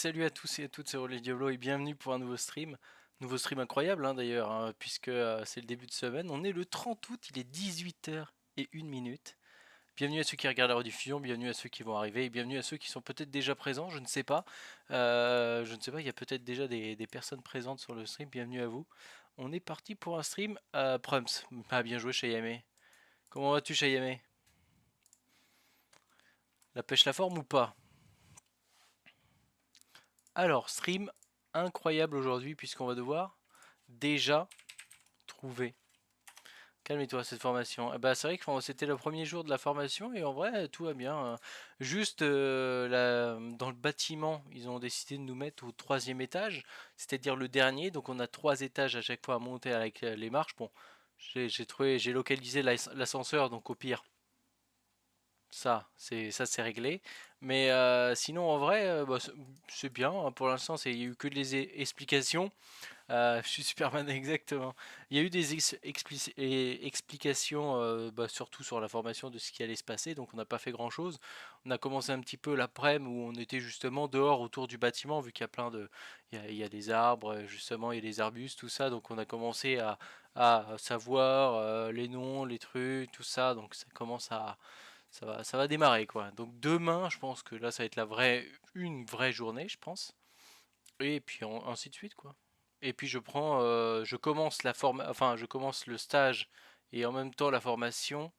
salut à tous et à toutes, c'est Rolly Diablo et bienvenue pour un nouveau stream. Nouveau stream incroyable d'ailleurs, puisque c'est le début de semaine. On est le 30 août, il est 18h01. Bienvenue à ceux qui regardent la rediffusion, bienvenue à ceux qui vont arriver et bienvenue à ceux qui sont peut-être déjà présents, je ne sais pas. Je ne sais pas, il y a peut-être déjà des personnes présentes sur le stream, bienvenue à vous. On est parti pour un stream. Prums, bien joué Chayame. Comment vas-tu Chayame? La pêche la forme ou pas? Alors, stream incroyable aujourd'hui puisqu'on va devoir déjà trouver. Calme-toi cette formation. Bah, c'est vrai que c'était le premier jour de la formation et en vrai tout va bien. Juste dans le bâtiment, ils ont décidé de nous mettre au troisième étage, c'est-à-dire le dernier. Donc on a 3 étages à chaque fois à monter avec les marches. Bon, j'ai localisé l'ascenseur, donc au pire, ça c'est réglé. Mais sinon en vrai, bah, c'est bien. Hein. Pour l'instant, il n'y a eu que des explications. Je suis Superman, exactement. Il y a eu des explications, bah, surtout sur la formation de ce qui allait se passer, donc on n'a pas fait grand-chose. On a commencé un petit peu l'après-midi où on était justement dehors autour du bâtiment, vu qu'il y a plein de... il y a des arbres, justement, il y a des arbustes, tout ça, donc on a commencé à savoir les noms, les trucs, tout ça, donc ça commence à... Ça va démarrer, quoi. Donc demain, je pense que là, ça va être une vraie journée, je pense. Et puis ainsi de suite quoi. Et puis je commence je commence le stage et en même temps la formation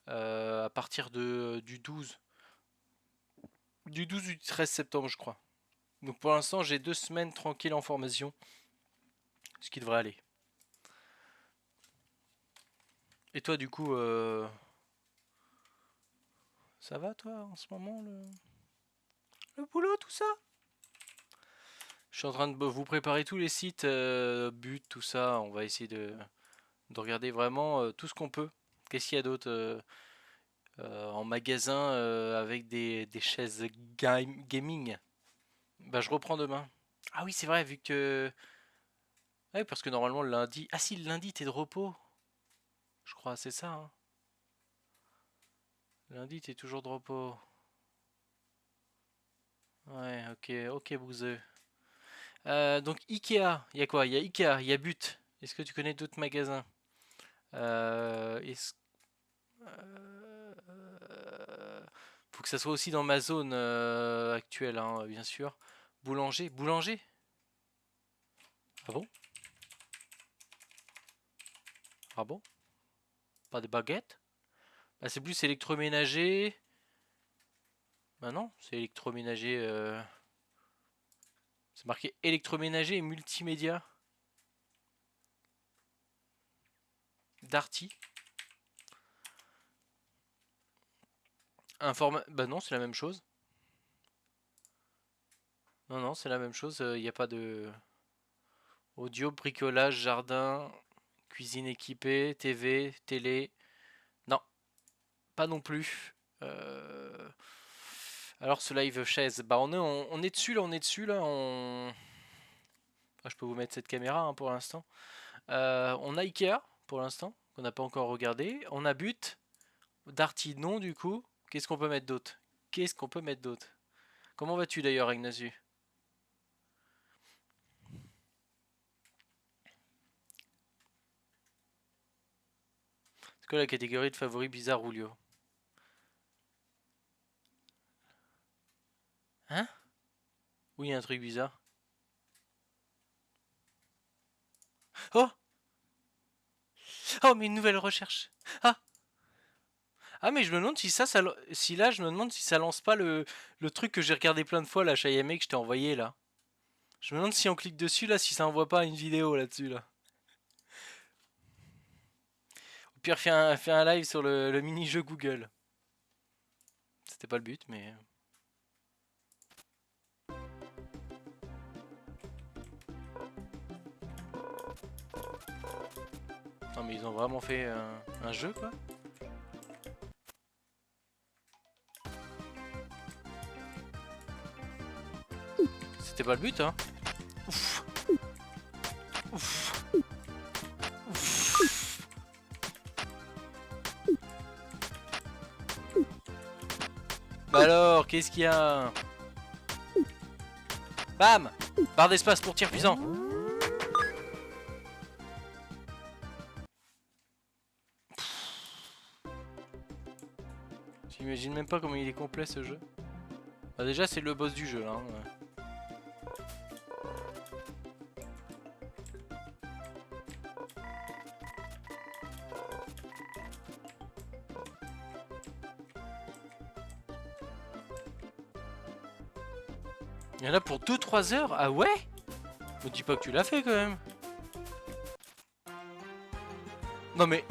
à partir du 12 ou du 13 septembre je crois. Donc pour l'instant j'ai 2 semaines tranquilles en formation, ce qui devrait aller. Et toi du coup ça va toi en ce moment le boulot tout ça? Je suis en train de vous préparer tous les sites, but, tout ça. On va essayer de regarder vraiment tout ce qu'on peut. Qu'est-ce qu'il y a d'autre en magasin avec des chaises gaming. Bah je reprends demain. Ah oui c'est vrai vu que... Ah oui parce que normalement le lundi... Ah si le lundi t'es de repos. Je crois c'est ça. Hein. Lundi t'es toujours de repos. Ouais ok bouseux. Donc Ikea, il y a quoi? Il y a Ikea, il y a But. Est-ce que tu connais d'autres magasins? Est-ce... Faut que ça soit aussi dans ma zone actuelle, hein, bien sûr. Boulanger? Ah bon? Ah bon? Pas de baguette? Bah, c'est plus électroménager. Bah non, c'est électroménager. C'est marqué électroménager et multimédia. Darty. Bah non, c'est la même chose. Non, c'est la même chose. Il n'y a pas de audio, bricolage, jardin, cuisine équipée, TV, télé. Non, pas non plus. Alors ce live chaise, bah on est dessus là, Ah, je peux vous mettre cette caméra hein, pour l'instant. On a Ikea pour l'instant, qu'on n'a pas encore regardé. On a But, Darty non du coup. Qu'est-ce qu'on peut mettre d'autre? Comment vas-tu d'ailleurs, Ignazu? C'est quoi la catégorie de favoris bizarre Rulio? Hein? Oui, un truc bizarre. Oh! Oh, mais une nouvelle recherche! Ah! Ah, mais je me demande si là, je me demande si ça lance pas le truc que j'ai regardé plein de fois, là, Chayame, que je t'ai envoyé, là. Je me demande si on clique dessus, là, si ça envoie pas une vidéo là-dessus, là. Au pire, fais un live sur le mini-jeu Google. C'était pas le but, mais... Non, mais ils ont vraiment fait un jeu, quoi. C'était pas le but, hein. Ouf. Ouf. Ouf. Bah alors, qu'est-ce qu'il y a? Bam! Barre d'espace pour tir puissant. J'imagine même pas comment il est complet ce jeu. Bah déjà c'est le boss du jeu là. Hein. Il y en a pour 2-3 heures? Ah ouais? Me dis pas que tu l'as fait quand même. Non mais...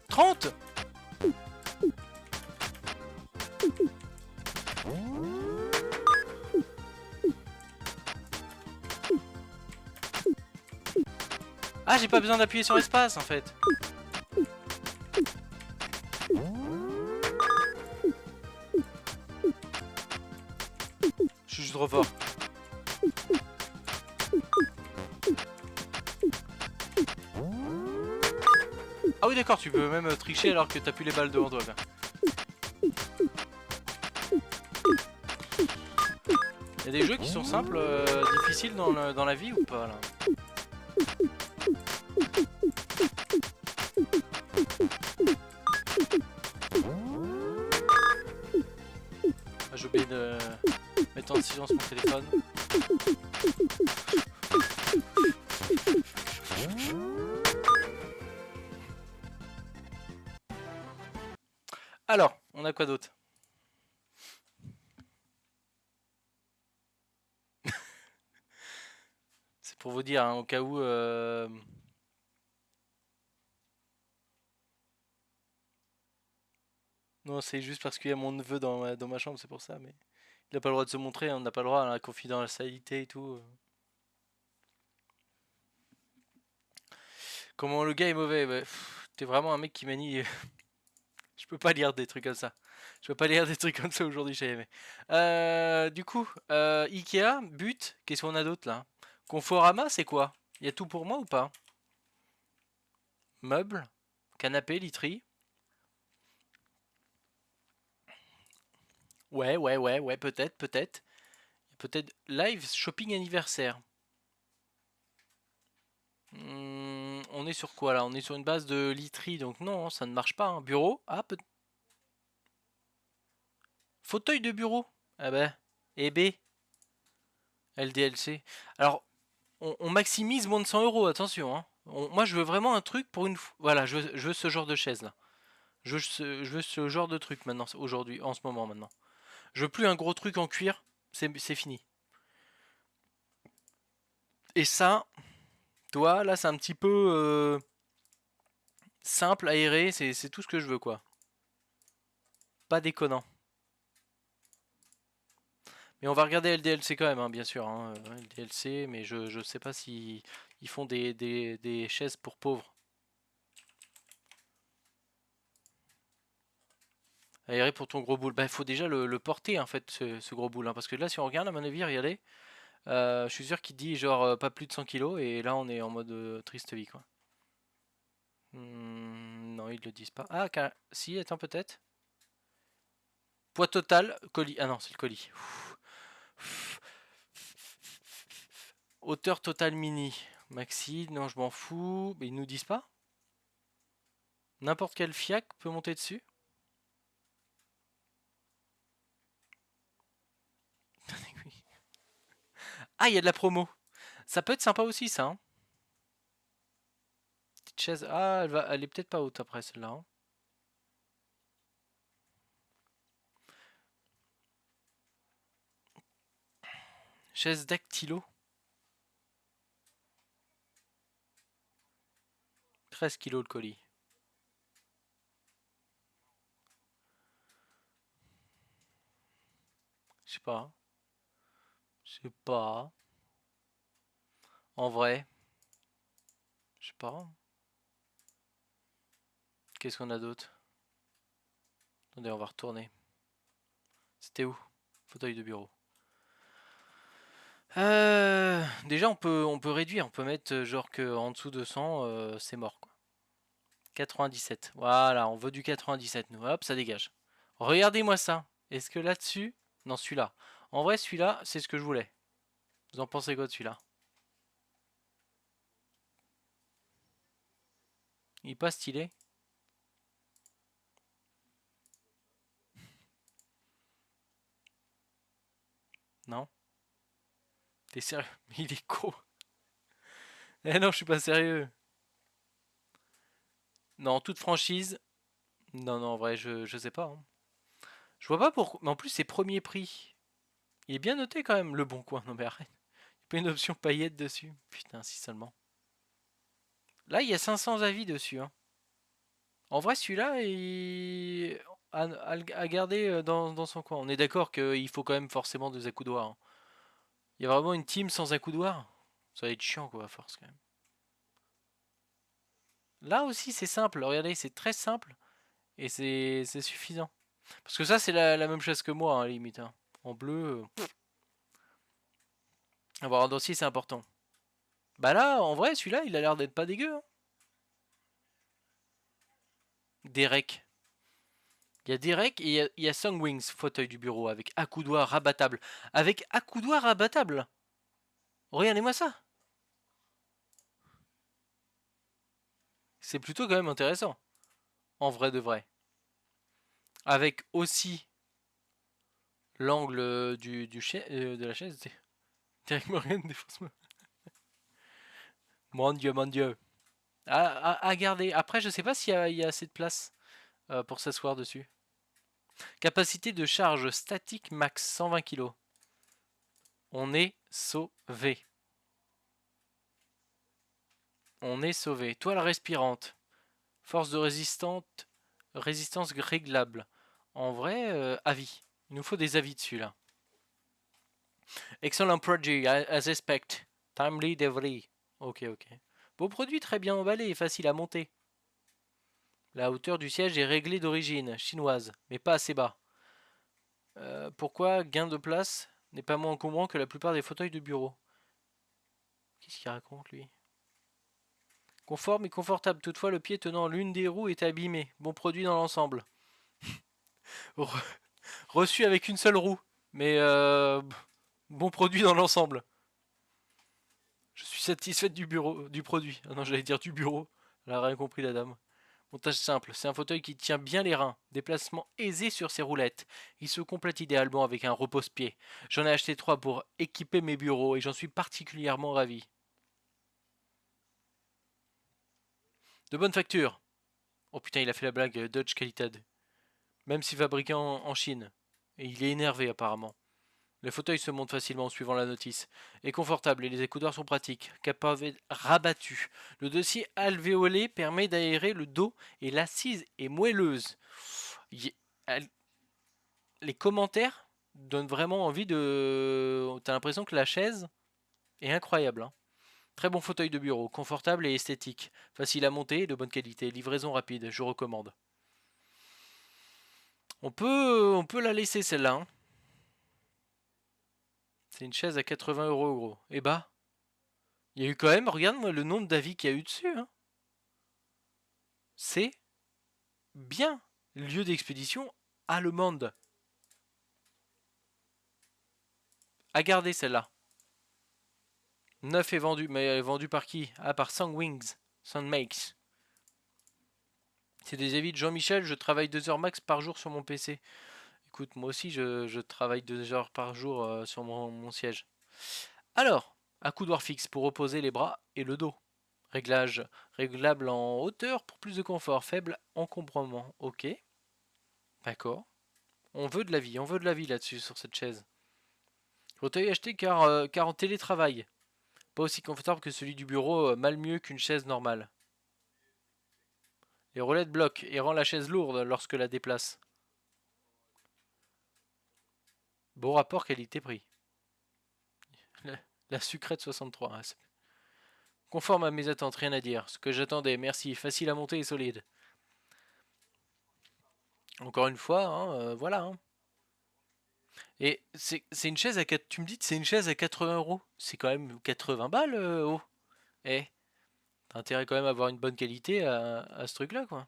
...30. Ah j'ai pas besoin d'appuyer sur espace en fait. Je suis juste trop fort. Ah oui d'accord, tu peux même tricher alors que t'as plus les balles devant toi. Il y a des jeux qui sont simples, difficiles dans la vie ou pas là? Ah, j'ai oublié de mettre en silence mon téléphone. Alors, on a quoi d'autre? C'est pour vous dire, hein, au cas où... Non, c'est juste parce qu'il y a mon neveu dans ma chambre, c'est pour ça, mais... Il n'a pas le droit de se montrer, on n'a pas le droit à la confidentialité et tout. Comment le gars est mauvais, bah, t'es vraiment un mec qui manie... Je peux pas lire des trucs comme ça. Je peux pas lire des trucs comme ça aujourd'hui chez aimé. Du coup, Ikea, but, qu'est-ce qu'on a d'autre là? Conforama, c'est quoi? Il y a tout pour moi ou pas? Meubles, canapé, literie. Ouais, peut-être, peut-être. Peut-être live shopping anniversaire. On est sur quoi là? On est sur une base de literie, donc non, ça ne marche pas. Hein. Bureau? Ah, fauteuil de bureau? Ah ben, et B, LDLC. Alors, on maximise moins de 100 euros, attention. Hein. Moi, je veux vraiment un truc pour une... Voilà, je veux ce genre de chaise là. Je veux ce genre de truc maintenant, aujourd'hui, en ce moment maintenant. Je veux plus un gros truc en cuir, c'est fini. Et ça, toi, là, c'est un petit peu simple, aéré, c'est tout ce que je veux, quoi. Pas déconnant. Mais on va regarder LDLC quand même, hein, bien sûr. Hein, LDLC, mais je sais pas si ils font des chaises pour pauvres. Aéré pour ton gros boule. Bah, il faut déjà le porter, en fait, ce gros boule. Hein, parce que là, si on regarde, à mon avis, regardez. Je suis sûr qu'il dit genre pas plus de 100 kilos. Et là, on est en mode triste vie, quoi. Non, ils le disent pas. Ah, si, attends, peut-être. Poids total, colis. Ah non, c'est le colis. Hauteur totale mini. Maxi, non, je m'en fous. Mais ils nous disent pas. N'importe quel fiac peut monter dessus. Ah, il y a de la promo. Ça peut être sympa aussi, ça. Hein. Petite chaise. Ah, elle est peut-être pas haute après celle-là. Hein. Chaise dactylo. 13 kilos le colis. Je sais pas. Je sais pas. En vrai. Je sais pas. Qu'est-ce qu'on a d'autre? Attendez, on va retourner. C'était où? Fauteuil de bureau. Déjà on peut réduire, on peut mettre genre que en dessous de 100 c'est mort quoi. 97, voilà, on veut du 97 nous, hop ça dégage. Regardez-moi ça, est-ce que là-dessus, non celui-là, en vrai celui-là c'est ce que je voulais. Vous en pensez quoi de celui-là? Il est pas stylé? Non? T'es sérieux? Il est con. Eh non je suis pas sérieux. Non, toute franchise, non non en vrai je sais pas, hein. Je vois pas pourquoi, mais en plus c'est premier prix. Il est bien noté quand même, le bon coin, non mais arrête. Il y a pas une option paillettes dessus. Putain, si seulement. Là, il y a 500 avis dessus, hein. En vrai, celui-là, à garder dans son coin. On est d'accord qu'il faut quand même forcément des accoudoirs, hein. Il y a vraiment une team sans accoudoirs. Ça va être chiant, quoi, à force, quand même. Là aussi, c'est simple. Regardez, c'est très simple. Et c'est suffisant. Parce que ça, c'est la même chose que moi, hein, à la limite, hein. En bleu, avoir un dossier, c'est important. Bah là, en vrai, celui-là, il a l'air d'être pas dégueu, hein. Derek. Il y a Derek et il y a Songwings, fauteuil du bureau, avec accoudoir rabattable. Avec accoudoir rabattable. Regardez-moi ça. C'est plutôt quand même intéressant. En vrai de vrai. Avec aussi l'angle de la chaise. Derek Morgan, défonce-moi. Mon dieu, mon dieu. À garder. Après, je sais pas s'il y a assez de place pour s'asseoir dessus. Capacité de charge statique max 120 kg. On est sauvé. On est sauvé. Toile respirante. Force de résistance réglable. En vrai, avis. Il nous faut des avis dessus là. Excellent produit, as expect. Timely delivery. Ok, ok. Beau produit, très bien emballé et facile à monter. La hauteur du siège est réglée d'origine, chinoise, mais pas assez bas. Pourquoi gain de place n'est pas moins encombrant que la plupart des fauteuils de bureau? Qu'est-ce qu'il raconte lui? Conforme et confortable, toutefois le pied tenant l'une des roues est abîmé. Bon produit dans l'ensemble. Reçu avec une seule roue, mais bon produit dans l'ensemble. Je suis satisfaite du produit. Ah non, j'allais dire du bureau. Elle a rien compris, la dame. Montage simple, c'est un fauteuil qui tient bien les reins, déplacement aisé sur ses roulettes. Il se complète idéalement avec un repose-pied. J'en ai acheté 3 pour équiper mes bureaux et j'en suis particulièrement ravi. De bonne facture. Oh putain, il a fait la blague Dodge Qualitad. Même si fabriqué en Chine. Et il est énervé apparemment. Le fauteuil se monte facilement en suivant la notice. Est confortable et les écouteurs sont pratiques. Capave rabattu. Le dossier alvéolé permet d'aérer le dos et l'assise est moelleuse. Les commentaires donnent vraiment envie de. T'as l'impression que la chaise est incroyable, hein. Très bon fauteuil de bureau, confortable et esthétique. Facile à monter et de bonne qualité. Livraison rapide, je recommande. On peut la laisser celle-là, hein. C'est une chaise à 80 euros gros. Et bah, il y a eu quand même, regarde-moi le nombre d'avis qu'il y a eu dessus, hein. C'est bien. Lieu d'expédition allemande. À garder celle-là. Neuf est vendu, mais elle est vendue par qui? Ah, par Songwings. Soundmakes. C'est des avis de Jean-Michel, je travaille 2 heures max par jour sur mon PC. Écoute, moi aussi je travaille 2 heures par jour sur mon siège. Alors, accoudoir fixe pour reposer les bras et le dos. Réglage réglable en hauteur pour plus de confort, faible encombrement. Ok, d'accord. On veut de la vie là-dessus sur cette chaise. Fauteuil acheté car en télétravail. Pas aussi confortable que celui du bureau, mal mieux qu'une chaise normale. Les roulettes bloquent et rend la chaise lourde lorsque la déplace. Beau rapport qualité-prix. La sucrète 63. Hein, conforme à mes attentes, rien à dire. Ce que j'attendais, merci. Facile à monter et solide. Encore une fois, hein, voilà, hein. Et c'est une chaise à 4... Tu me dis que c'est une chaise à 80 euros. C'est quand même 80 balles, oh. Eh, t'as intérêt quand même à avoir une bonne qualité à ce truc-là, quoi.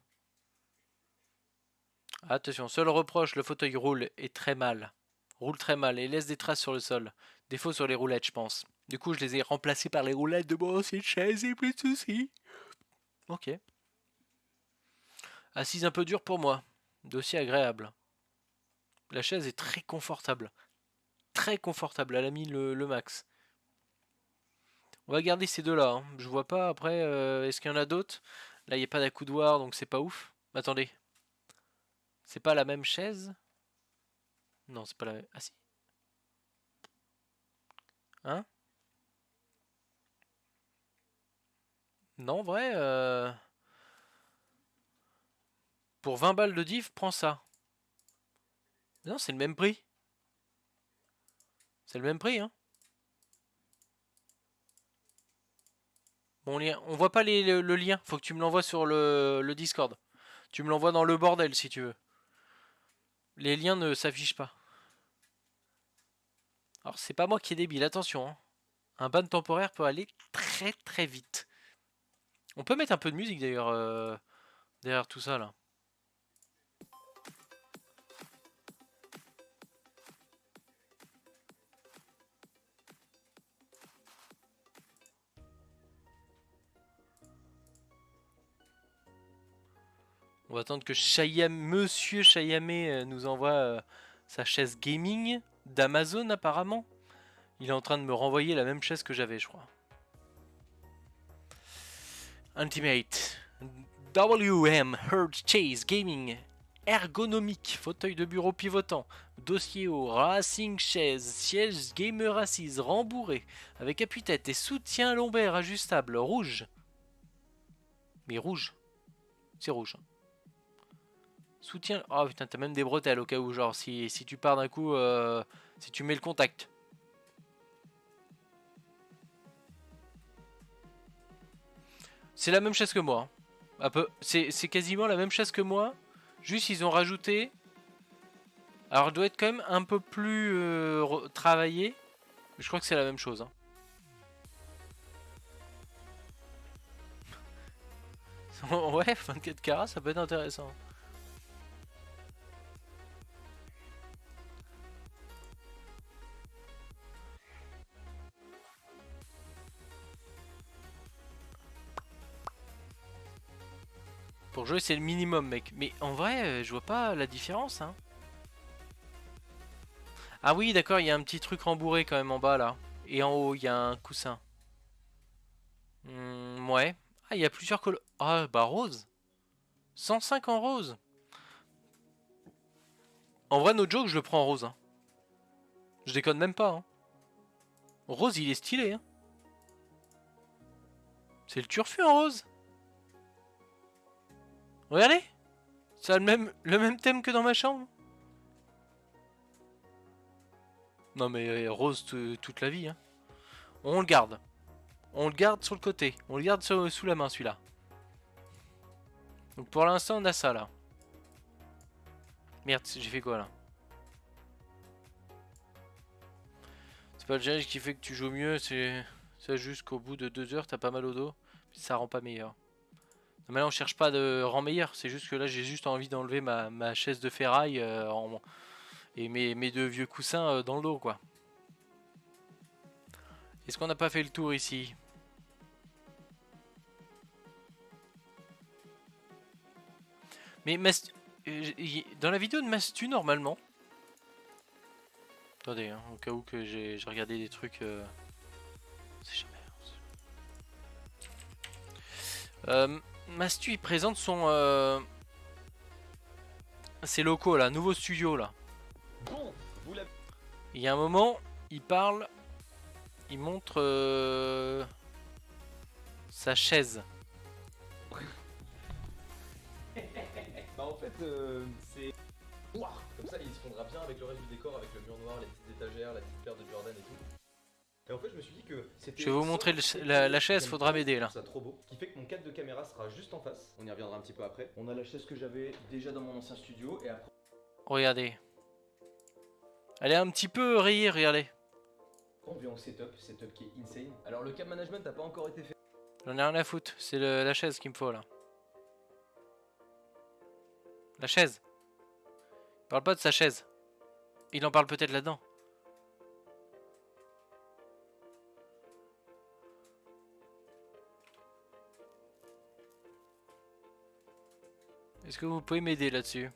Attention, seul reproche, le fauteuil roule et très mal. Roule très mal et laisse des traces sur le sol. Défaut sur les roulettes, je pense. Du coup, je les ai remplacées par les roulettes de mon ancienne chaise et plus de soucis. Ok. Assise un peu dure pour moi. Dossier agréable. La chaise est très confortable. Très confortable, elle a mis le max. On va garder ces deux-là, hein. Je vois pas après, est-ce qu'il y en a d'autres? Là, il n'y a pas d'accoudoir, donc c'est pas ouf. Attendez, c'est pas la même chaise? Non, c'est pas la même. Ah si. Hein? Non, en vrai, pour 20 balles de div, prends ça. Non, c'est le même prix. C'est le même prix, hein. Bon, on voit pas le lien. Faut que tu me l'envoies sur le Discord. Tu me l'envoies dans le bordel si tu veux. Les liens ne s'affichent pas. Alors, c'est pas moi qui est débile, attention, hein. Un ban temporaire peut aller très très vite. On peut mettre un peu de musique d'ailleurs derrière tout ça là. On va attendre que Monsieur Chayamé nous envoie sa chaise gaming d'Amazon apparemment. Il est en train de me renvoyer la même chaise que j'avais, je crois. Ultimate WM Herd Chase Gaming ergonomique, fauteuil de bureau pivotant, dossier haut, racing chaise, siège gamer assise, rembourré, avec appuie-tête et soutien lombaire ajustable, rouge. Mais rouge, c'est rouge. Soutien. Oh putain, t'as même des bretelles au cas où, genre, si tu pars d'un coup, si tu mets le contact. C'est la même chaise que moi. Un peu. C'est quasiment la même chaise que moi. Juste, ils ont rajouté. Alors, elle doit être quand même un peu plus travaillée. Je crois que c'est la même chose, hein. Ouais, 24 carats, ça peut être intéressant. Pour jouer, c'est le minimum, mec. Mais en vrai, je vois pas la différence, hein. Ah oui, d'accord, il y a un petit truc rembourré quand même en bas, là. Et en haut, il y a un coussin. Ouais. Ah, il y a plusieurs couleurs. Ah, bah rose. 105 en rose. En vrai, no joke, je le prends en rose, hein. Je déconne même pas, hein. Rose, il est stylé, hein. C'est le turfu en rose. Regardez. Ça a le même thème que dans ma chambre. Non mais rose toute la vie, hein. On le garde. On le garde sur le côté. On le garde sous la main, celui-là. Donc pour l'instant, on a ça, là. Merde, j'ai fait quoi, là? C'est pas le gel qui fait que tu joues mieux, c'est juste qu'au bout de 2 heures, t'as pas mal au dos. Ça rend pas meilleur. Non, mais là, on cherche pas de rend meilleur. C'est juste que là, j'ai juste envie d'enlever ma chaise de ferraille et mes deux vieux coussins dans le dos, quoi. Est-ce qu'on n'a pas fait le tour ici? Mais dans la vidéo de Mastu, normalement... Attendez, hein, au cas où que j'ai regardé des trucs... C'est jamais... Mastu, il présente ses locaux, là, nouveau studio, là. Bon, vous l'avez... Il y a un moment, il parle... Il montre sa chaise. Bah en fait, c'est noir. Comme ça, il se fondra bien avec le reste du décor, avec le mur noir, les petites étagères, la petite paire de Jordan et tout. Et en fait, je me suis dit que c'était... Je vais vous montrer la chaise, faudra m'aider, là. Ça trop beau. Ce qui fait que mon cadre de caméra sera juste en face. On y reviendra un petit peu après. On a la chaise que j'avais déjà dans mon ancien studio et après... Regardez. Elle est un petit peu rayée, regardez. On vient au setup qui est insane. Alors le cam management n'a pas encore été fait. J'en ai rien à foutre, c'est la chaise qu'il me faut là. La chaise. Il parle pas de sa chaise. Il en parle peut-être là-dedans. Est-ce que vous pouvez m'aider là-dessus?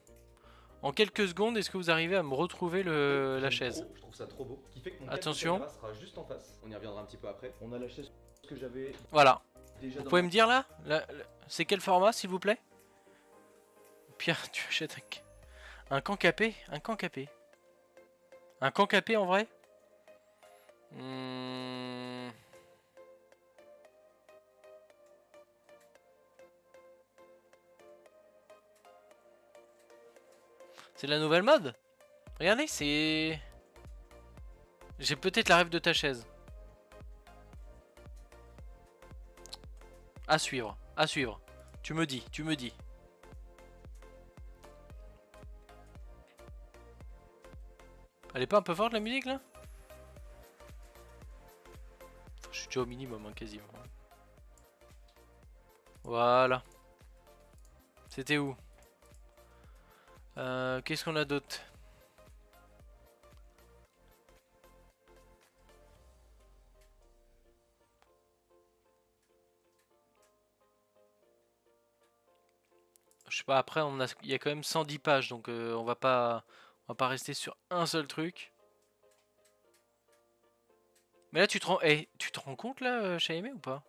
En quelques secondes, est-ce que vous arrivez à me retrouver la chaise? Je trouve ça trop beau. Ce qui fait que mon Attention. caméra sera juste en face. On y reviendra un petit peu après. On a la chaise que j'avais Voilà. déjà Vous dans pouvez me dire là, c'est quel format s'il vous plaît? Pierre, tu achètes un cancapé? Un cancapé? Un cancapé en vrai? C'est la nouvelle mode? Regardez, c'est... J'ai peut-être la rêve de ta chaise. À suivre, à suivre. Tu me dis, tu me dis. Elle est pas un peu forte la musique là? Je suis déjà au minimum hein, quasiment. Voilà. C'était où? Qu'est-ce qu'on a d'autre? Je sais pas, après il y a quand même 110 pages donc on va pas rester sur un seul truc. Mais là tu te rends compte là, Chaimé ou pas?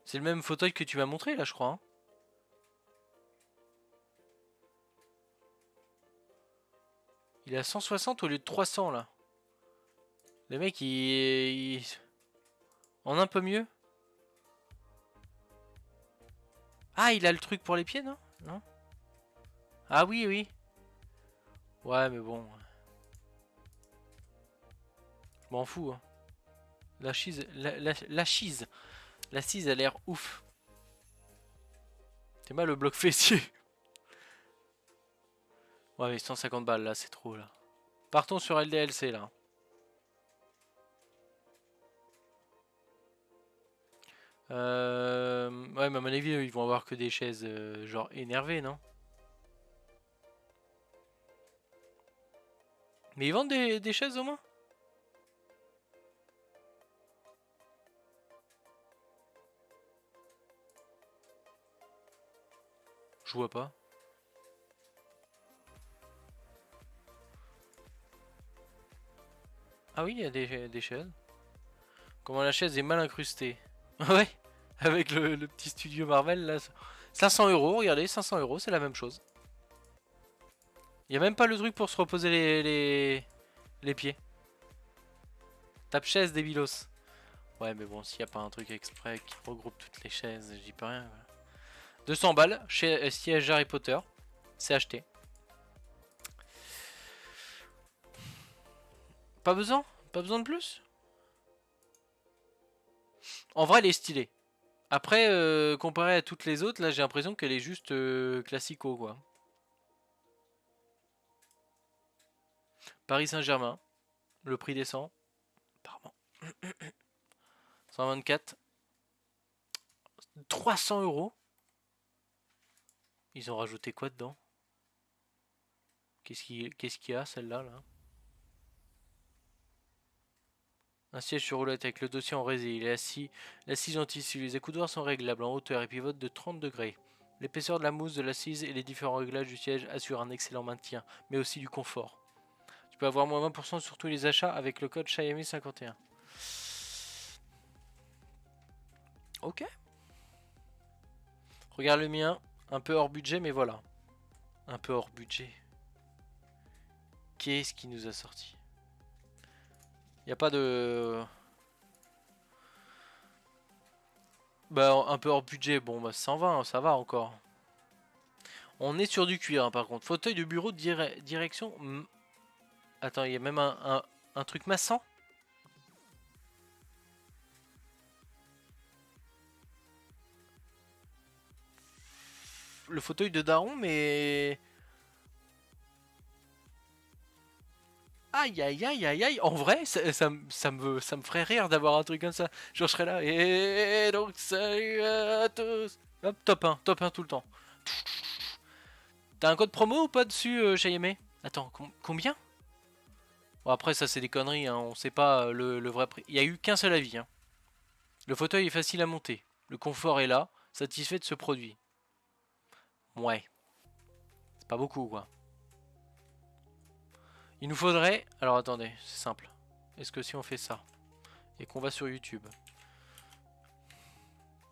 C'est le même fauteuil que tu m'as montré là je crois. Hein. Il est à 160 au lieu de 300 là. Le mec il... En un peu mieux. Ah il a le truc pour les pieds non? Non? Ah oui oui. Ouais mais bon. Je m'en fous. Hein. La chise, la chise a l'air ouf. T'es mal le bloc fessier. Ouais mais 150 balles là c'est trop là. Partons sur LDLC là. Ouais mais à mon avis ils vont avoir que des chaises genre énervées non? Mais ils vendent des chaises au moins? Je vois pas. Ah oui il y a des chaises. Comment la chaise est mal incrustée. Ouais. Avec le petit studio Marvel là. 500 euros, regardez, 500 euros, c'est la même chose. Il y a même pas le truc pour se reposer les pieds. Tape chaise débilos. Ouais mais bon s'il n'y a pas un truc exprès qui regroupe toutes les chaises, je dis pas rien. Voilà. 200 balles chez siège Harry Potter. C'est acheté. Pas besoin? Pas besoin de plus? En vrai elle est stylée. Après comparé à toutes les autres là j'ai l'impression qu'elle est juste classico quoi. Paris Saint-Germain. Le prix descend. Pardon. 124. 300 euros. Ils ont rajouté quoi dedans? Qu'est-ce qu'il y a celle-là là? Un siège sur roulette avec le dossier en résille. Il est assis. L'assise en tissu. Les accoudoirs sont réglables en hauteur et pivotent de 30 degrés. L'épaisseur de la mousse de l'assise et les différents réglages du siège assurent un excellent maintien, mais aussi du confort. Tu peux avoir moins 20% sur tous les achats avec le code Xiaomi51. Ok. Regarde le mien. Un peu hors budget, mais voilà. Un peu hors budget. Qu'est-ce qui nous a sorti? Il n'y a pas de... Bah un peu hors budget, bon bah 120, ça va encore. On est sur du cuir hein, par contre. Fauteuil de bureau de direction... Attends, il y a même un truc massant. Le fauteuil de daron mais... Aïe, aïe, aïe, aïe, aïe. En vrai, ça me ferait rire d'avoir un truc comme ça. Genre, je serais là. Et donc, salut à tous. Hop, top 1 tout le temps. T'as un code promo ou pas dessus, Chayemé? Attends, combien? Bon, après, ça, c'est des conneries. Hein. On sait pas le vrai prix. Il y a eu qu'un seul avis. Hein. Le fauteuil est facile à monter. Le confort est là. Satisfait de ce produit. Ouais. C'est pas beaucoup, quoi. Il nous faudrait... Alors, attendez, c'est simple. Est-ce que si on fait ça et qu'on va sur YouTube...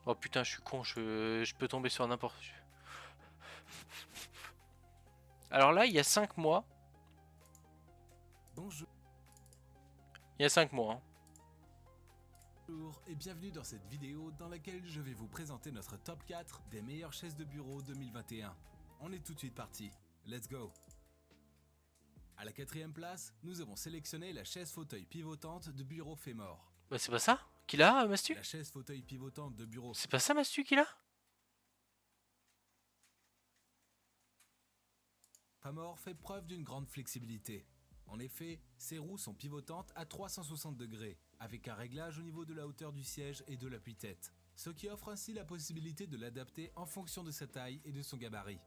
Oh putain, je suis con, je peux tomber sur n'importe... Alors là, il y a 5 mois. Bonjour Il y a 5 mois. Hein. et bienvenue dans cette vidéo dans laquelle je vais vous présenter notre top 4 des meilleures chaises de bureau 2021. On est tout de suite parti. Let's go! À la 4ème place, nous avons sélectionné la chaise fauteuil pivotante de bureau Femor. Bah c'est pas ça qu'il a, Mastu? La chaise fauteuil pivotante de bureau... C'est pas ça, Mastu, qu'il a? Femor fait preuve d'une grande flexibilité. En effet, ses roues sont pivotantes à 360 degrés, avec un réglage au niveau de la hauteur du siège et de l'appui-tête, ce qui offre ainsi la possibilité de l'adapter en fonction de sa taille et de son gabarit.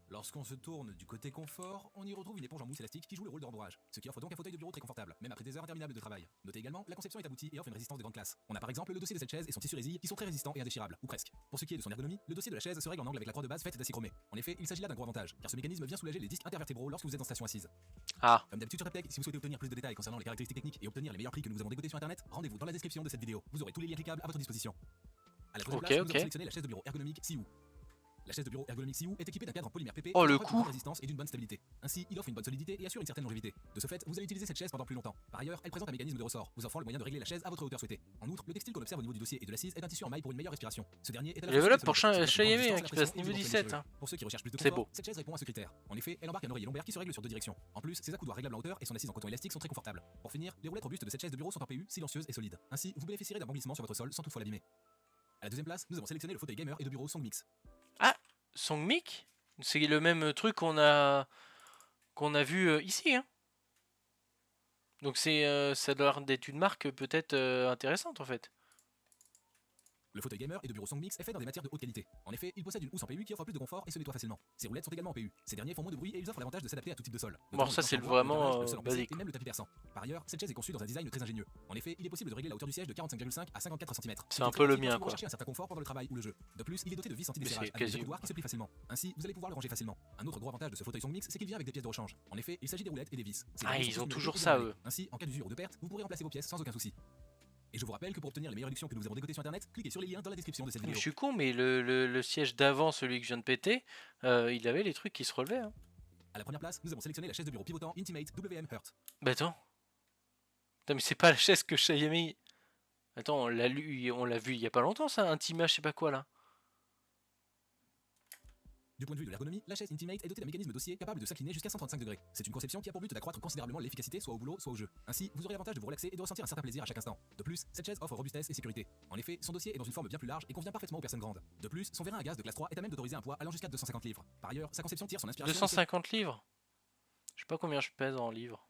Lorsqu'on se tourne du côté confort, on y retrouve une éponge en mousse élastique qui joue le rôle de rembourrage, ce qui offre donc un fauteuil de bureau très confortable, même après des heures interminables de travail. Notez également, la conception est aboutie et offre une résistance de grande classe. On a par exemple le dossier de cette chaise et son tissu résille qui sont très résistants et indéchirables, ou presque. Pour ce qui est de son ergonomie, le dossier de la chaise se règle en angle avec la croix de base faite d'acier chromé. En effet, il s'agit là d'un gros avantage, car ce mécanisme vient soulager les disques intervertébraux lorsque vous êtes en station assise. Ah. Comme d'habitude sur Taptech, si vous souhaitez obtenir plus de détails concernant les caractéristiques techniques et obtenir les meilleurs prix que nous vous avons dégotés sur internet, rendez-vous dans la description de cette vidéo. Vous aurez tous les liens cliquables à votre disposition. À la troisième place, nous avons sélectionné la chaise de bureau ergonomique Siou. La chaise de bureau ergonomique Siou est équipée d'un cadre en polymère PP le de coup grande résistance et d'une bonne stabilité. Ainsi, il offre une bonne solidité et assure une certaine longévité. De ce fait, vous allez utiliser cette chaise pendant plus longtemps. Par ailleurs, elle présente un mécanisme de ressort, vous offrant le moyen de régler la chaise à votre hauteur souhaitée. En outre, le textile qu'on observe au niveau du dossier et de l'assise est un tissu en maille pour une meilleure respiration. Ce dernier est à la Level up fois pour Chayemé qui passe niveau 17. Hein. Pour ceux qui recherchent plus de C'est confort, beau. cette chaise répond à ce critère. En effet, elle embarque un oreiller lombaire qui se règle sur deux directions. En plus, ses accoudoirs réglables en hauteur et son assise en coton élastique sont très confortables. Pour finir, les roulettes robustes de cette chaise de bureau sont en PU, silencieuses et solides. Ainsi, vous bénéficierez d'un bon glissement sur votre sol sans toutefois l'abîmer. À la deuxième place, nous avons sélectionné le fauteuil gamer et de bureau Songmix. Ah, Songmix? C'est le même truc qu'on a vu ici. Hein. Donc ça a l'air d'être une marque peut-être intéressante en fait. Le fauteuil gamer et de bureau Songmix est fait dans des matières de haute qualité. En effet, il possède une housse en PU qui offre plus de confort et se nettoie facilement. Ces roulettes sont également en PU. Ces derniers font moins de bruit et ils offrent l'avantage de s'adapter à tout type de sol. Bon, ça c'est vraiment basique. Et même le tapis perçant. Par ailleurs, cette chaise est conçue dans un design très ingénieux. En effet, il est possible de régler la hauteur du siège de 45,5 à 54 cm. C'est un peu le mien quoi. Pour chercher un certain confort pendant le travail ou le jeu. De plus, il est doté de vis anti-desserrage avec des accoudoirs qui se plient facilement. Ainsi, vous allez pouvoir le ranger facilement. Un autre gros avantage de ce fauteuil Songmix, c'est qu'il vient avec des pièces de rechange. En effet, il s'agit des roulettes et des vis. Ah, ils ont toujours ça eux. Ainsi, en cas d'usure ou de perte, vous pourrez remplacer vos pièces sans aucun souci. Et je vous rappelle que pour obtenir les meilleures réductions que nous avons dégotées sur internet, cliquez sur les liens dans la description de cette vidéo. Je suis con, mais le siège d'avant, celui que je viens de péter, il avait les trucs qui se relevaient. Hein. À la première place, nous avons sélectionné la chaise de bureau pivotant Intimate WM Hurt. Bah attends. Putain, mais c'est pas la chaise que Chayemé. Attends, on l'a vu il y a pas longtemps ça, Intima, je sais pas quoi là. Du point de vue de l'ergonomie, la chaise Intimate est dotée d'un mécanisme dossier capable de s'incliner jusqu'à 135 degrés. C'est une conception qui a pour but d'accroître considérablement l'efficacité soit au boulot, soit au jeu. Ainsi, vous aurez l'avantage de vous relaxer et de ressentir un certain plaisir à chaque instant. De plus, cette chaise offre robustesse et sécurité. En effet, son dossier est dans une forme bien plus large et convient parfaitement aux personnes grandes. De plus, son vérin à gaz de classe 3 est à même d'autoriser un poids allant jusqu'à 250 livres. Par ailleurs, sa conception tire son inspiration... 250 livres? Je sais pas combien je pèse en livres.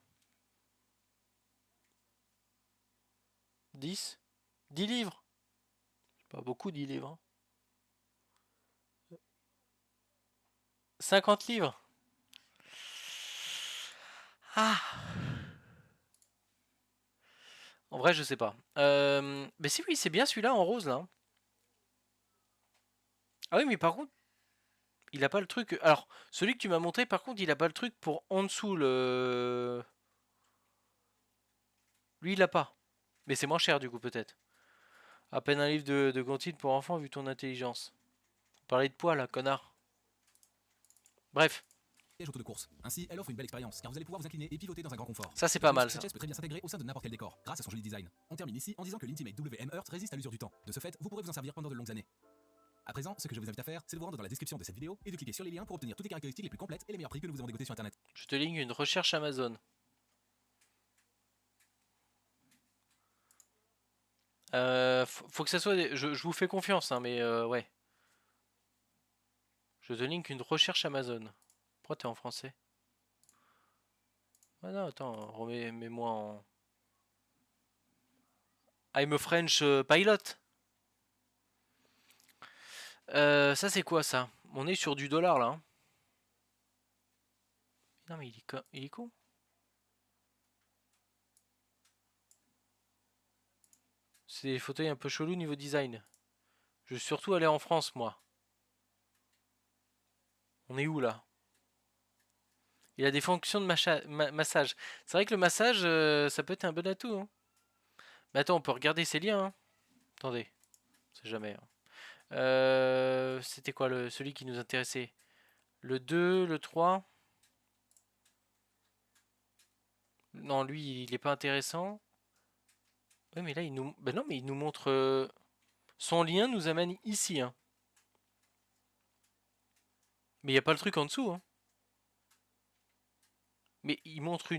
10? 10 livres? C'est pas beaucoup 10 livres. Hein. 50 livres. Ah. En vrai, je sais pas. Mais si, oui, c'est bien celui-là en rose, là. Ah oui, mais par contre, il a pas le truc... Alors, celui que tu m'as montré, par contre, il a pas le truc pour en dessous, le... Lui, il a pas. Mais c'est moins cher, du coup, peut-être. À peine un livre de comptines pour enfants, vu ton intelligence. Parler de poids, là, connard. Bref. Auto de course. Ainsi, elle offre une belle expérience, car vous allez pouvoir vous incliner et pivoter dans un grand confort. Ça, c'est pas mal, ça. Cette chaise peut très bien s'intégrer au sein de n'importe quel décor, grâce à son joli design. On termine ici en disant que l'Intimate WM Hurt résiste à l'usure du temps. De ce fait, vous pourrez vous en servir pendant de longues années. À présent, ce que je vous invite à faire, c'est de vous rendre dans la description de cette vidéo et de cliquer sur les liens pour obtenir toutes les caractéristiques les plus complètes et les meilleurs prix que nous vous avons dégotés sur internet. Je te ligne une recherche Amazon. Faut que ça soit... Je vous fais confiance, hein, mais ouais. Je te link une recherche Amazon. Pourquoi t'es en français? Ah non, attends, mets-moi en... I'm a French pilot. Ça c'est quoi ça? On est sur du dollar là. Hein. Non mais il est con. C'est des fauteuils un peu chelous niveau design. Je veux surtout aller en France moi. On est où là? Il a des fonctions de massage. C'est vrai que le massage, ça peut être un bon atout. Hein. Mais attends, on peut regarder ses liens. Hein. Attendez, c'est jamais. Hein. C'était quoi celui qui nous intéressait? Le 2, le 3. Non, lui, il est pas intéressant. Oui, mais là, il nous... Ben non, mais il nous montre... Son lien nous amène ici. Hein. Mais il n'y a pas le truc en dessous. Hein. Mais il montre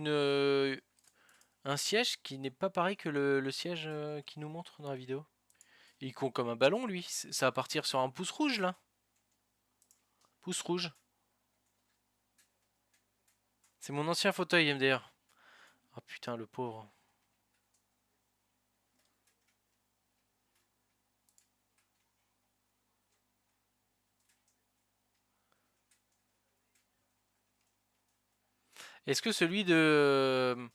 un siège qui n'est pas pareil que le siège qu'il nous montre dans la vidéo. Il compte comme un ballon, lui. Ça va partir sur un pouce rouge, là. Pouce rouge. C'est mon ancien fauteuil, MDR. Oh putain, le pauvre. Est-ce que celui de...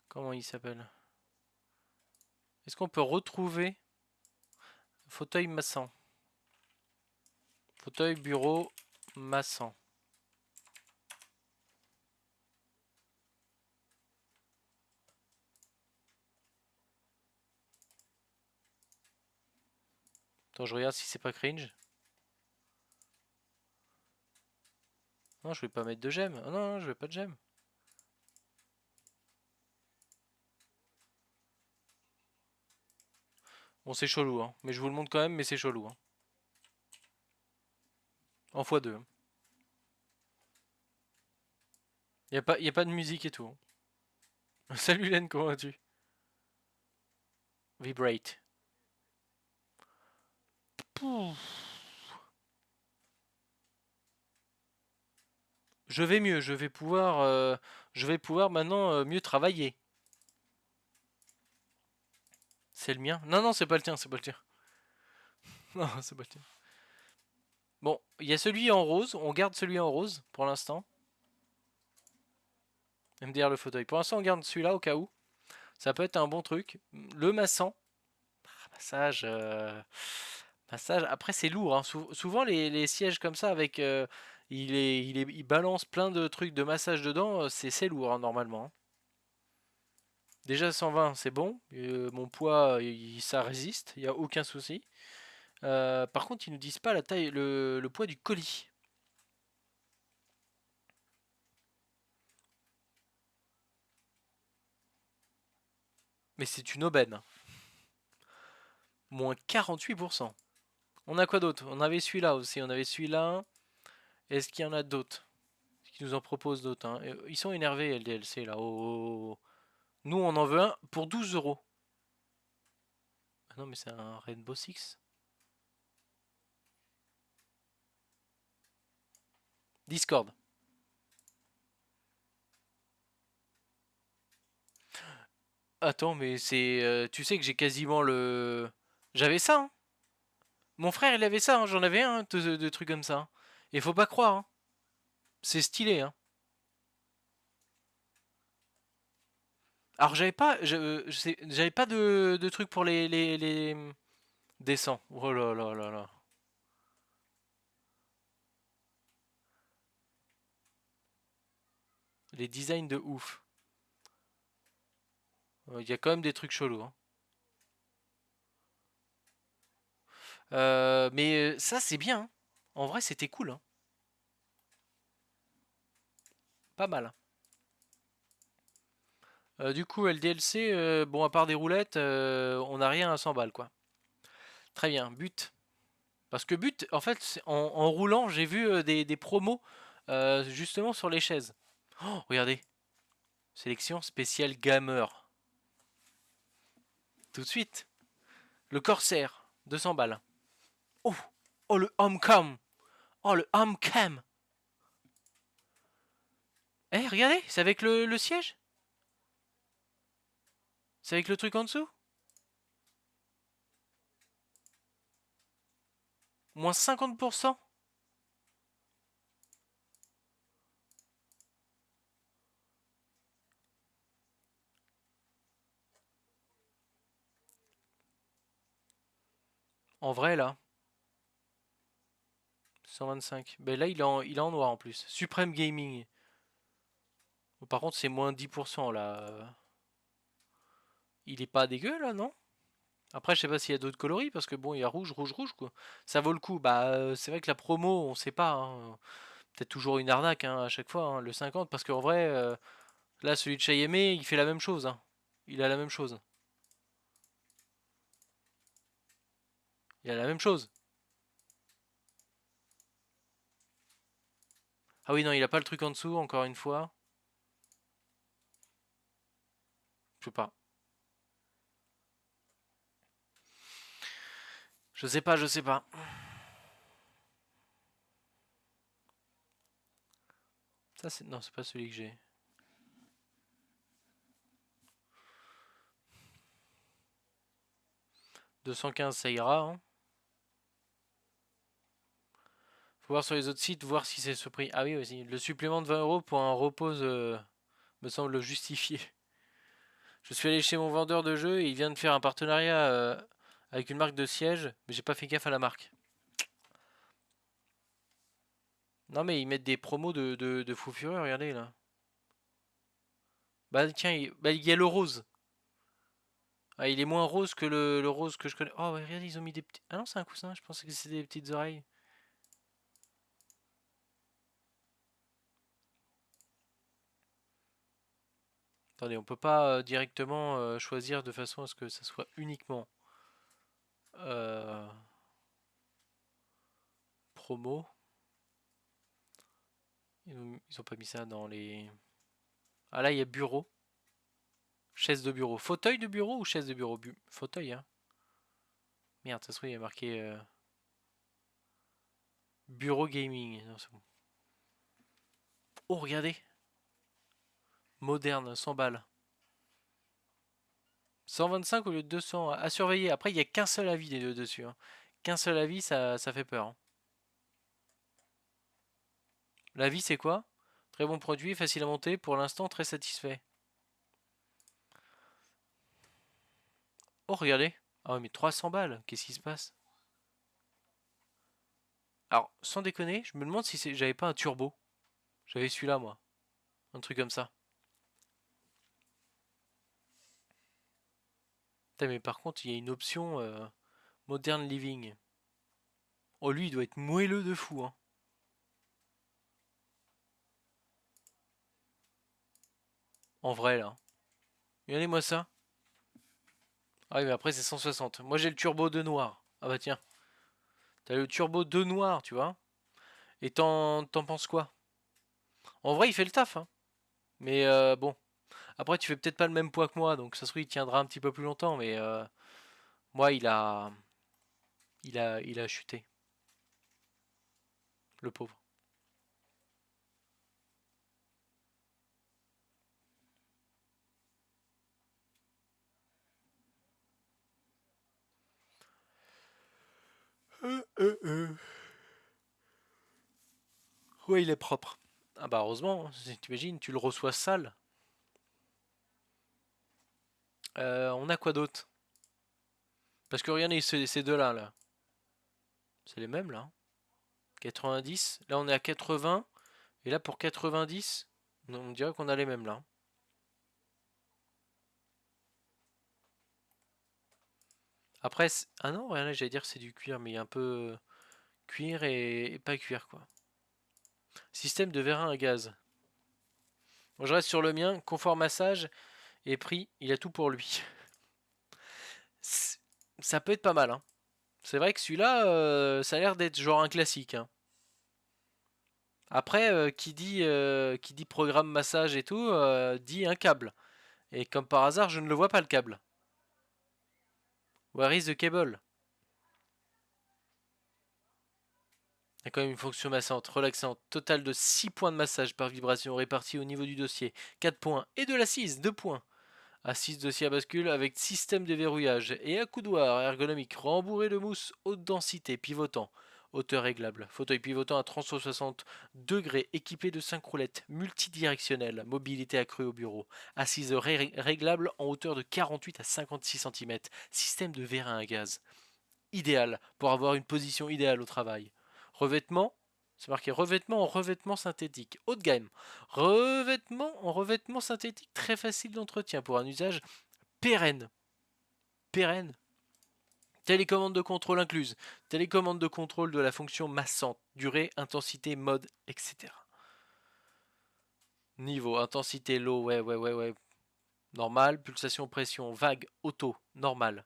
Comment il s'appelle? Est-ce qu'on peut retrouver fauteuil massant? Fauteuil bureau massant. Attends, je regarde si c'est pas cringe. Non, je vais pas mettre de j'aime. Oh, non, non, je vais pas de j'aime. Bon, c'est chelou, hein. Mais je vous le montre quand même, mais c'est chelou. Hein. En x2. Hein. Y a pas de musique et tout. Hein. Salut Len, comment vas-tu? Vibrate. Pouf. Je vais mieux, je vais pouvoir maintenant mieux travailler. C'est le mien? Non, non, c'est pas le tien, c'est pas le tien. Non, c'est pas le tien. Bon, il y a celui en rose, on garde celui en rose pour l'instant. MDR le fauteuil. Pour l'instant, on garde celui-là au cas où. Ça peut être un bon truc. Le massant. Massage. Massage. Après, c'est lourd. Hein. Souvent, les sièges comme ça, avec. Il balance plein de trucs de massage dedans. C'est lourd, hein, normalement. Hein. Déjà 120, c'est bon. Mon poids, ça résiste. Il n'y a aucun souci. Par contre, ils nous disent pas la taille, le poids du colis. Mais c'est une aubaine. Moins 48%. On a quoi d'autre? On avait celui-là aussi. On avait celui-là. Est-ce qu'il y en a d'autres? Qui nous en proposent d'autres? Hein. Ils sont énervés, LDLC, là. Oh. Nous, on en veut un pour 12 euros. Ah non, mais c'est un Rainbow Six. Discord. Attends, mais c'est... tu sais que j'ai quasiment le... J'avais ça, hein. Mon frère, il avait ça, hein. J'en avais un de trucs comme ça. Et faut pas croire, hein. C'est stylé, hein. Alors j'avais pas de trucs pour les descends. Oh là là là là. Les designs de ouf. Il y a quand même des trucs chelous. Hein. Mais ça c'est bien. Hein. En vrai c'était cool. Hein. Pas mal. Du coup LDLC, bon à part des roulettes, on n'a rien à 100 balles quoi. Très bien, but. Parce que but, en fait, en roulant, j'ai vu des promos justement sur les chaises. Oh, regardez. Sélection spéciale gamer. Tout de suite. Le Corsair, 200 balles. Oh, oh le Homecom. Oh, le Hamcam. Eh, regardez, c'est avec le siège. C'est avec le truc en dessous. Moins 50%. En vrai, là. 125. Ben là, il est en noir en plus. Supreme Gaming. Par contre, c'est moins 10% là. Il est pas dégueu là, non? Après, je sais pas s'il y a d'autres coloris parce que bon, il y a rouge, rouge, rouge quoi. Ça vaut le coup. Bah, c'est vrai que la promo, on sait pas, hein. Peut-être toujours une arnaque hein, à chaque fois, hein, le 50, parce qu'en vrai, là, celui de Chayemé, il fait la même chose, hein. Il a la même chose. Il a la même chose. Ah oui, non, il a pas le truc en dessous, encore une fois. Je sais pas. Je sais pas, je sais pas. Ça, c'est. Non, c'est pas celui que j'ai. 215, ça ira, hein. Faut voir sur les autres sites, voir si c'est ce prix. Ah oui, aussi. Le supplément de 20 € pour un repose me semble justifié. Je suis allé chez mon vendeur de jeux et il vient de faire un partenariat avec une marque de siège, mais j'ai pas fait gaffe à la marque. Non, mais ils mettent des promos de fou furieux, regardez là. Bah tiens, bah, il y a le rose. Ah, il est moins rose que le rose que je connais. Oh, ouais, regardez, ils ont mis des petits. Ah non, c'est un coussin, je pensais que c'était des petites oreilles. Attendez, on peut pas directement choisir de façon à ce que ça soit uniquement euh, promo. Ils ont pas mis ça dans les. Ah là, il y a bureau. Chaise de bureau. Fauteuil de bureau ou chaise de bureau? Fauteuil, hein. Merde, ça se trouve, il y a marqué bureau gaming. Non, c'est bon. Oh, regardez. Moderne, 100 balles. 125 au lieu de 200 à surveiller. Après, il n'y a qu'un seul avis des deux dessus, hein. Qu'un seul avis, ça fait peur, hein. L'avis, c'est quoi? Très bon produit, facile à monter. Pour l'instant, très satisfait. Oh, regardez. Ah ouais, mais 300 balles. Qu'est-ce qui se passe? Alors, sans déconner, je me demande si j'avais pas un turbo. J'avais celui-là, moi. Un truc comme ça. Putain, mais par contre, il y a une option Modern Living. Oh, lui, il doit être moelleux de fou, hein. En vrai, là. Regardez-moi ça. Ah oui, mais après, c'est 160. Moi, j'ai le turbo de noir. Ah bah tiens. T'as le turbo de noir, tu vois. Et t'en penses quoi? En vrai, il fait le taf, hein. Mais bon. Après, tu fais peut-être pas le même poids que moi, donc ça se trouve, il tiendra un petit peu plus longtemps. Mais moi, il a chuté. Le pauvre. Ouais, il est propre. Ah bah heureusement, hein. T'imagines, tu le reçois sale. On a quoi d'autre? Parce que regardez, ces deux-là, là. C'est les mêmes, là. 90. Là, on est à 80. Et là, pour 90, on dirait qu'on a les mêmes, là. Après, ah non, rien, j'allais dire que c'est du cuir, mais il y a un peu cuir et pas cuir, quoi. Système de vérin à gaz. Bon, je reste sur le mien. Confort massage et prix, il a tout pour lui. Ça peut être pas mal, hein. C'est vrai que celui-là, ça a l'air d'être genre un classique, hein. Après, qui dit programme massage et tout, dit un câble. Et comme par hasard, je ne le vois pas le câble. Where is the cable? Il y a quand même une fonction massante, relaxante, total de 6 points de massage par vibration répartis au niveau du dossier, 4 points, et de l'assise, 2 points. Assise dossier à bascule avec système de verrouillage et accoudoir ergonomique rembourré de mousse haute densité pivotant. Hauteur réglable. Fauteuil pivotant à 360 degrés équipé de 5 roulettes multidirectionnelles. Mobilité accrue au bureau. Assise réglable en hauteur de 48 à 56 cm. Système de vérin à gaz. Idéal pour avoir une position idéale au travail. Revêtement. C'est marqué revêtement en revêtement synthétique. Haut de gamme. Revêtement en revêtement synthétique très facile d'entretien pour un usage pérenne. Pérenne. Télécommande de contrôle incluse. Télécommande de contrôle de la fonction massante. Durée, intensité, mode, etc. Niveau, intensité, low, ouais. Normal. Pulsation, pression, vague, auto, normal.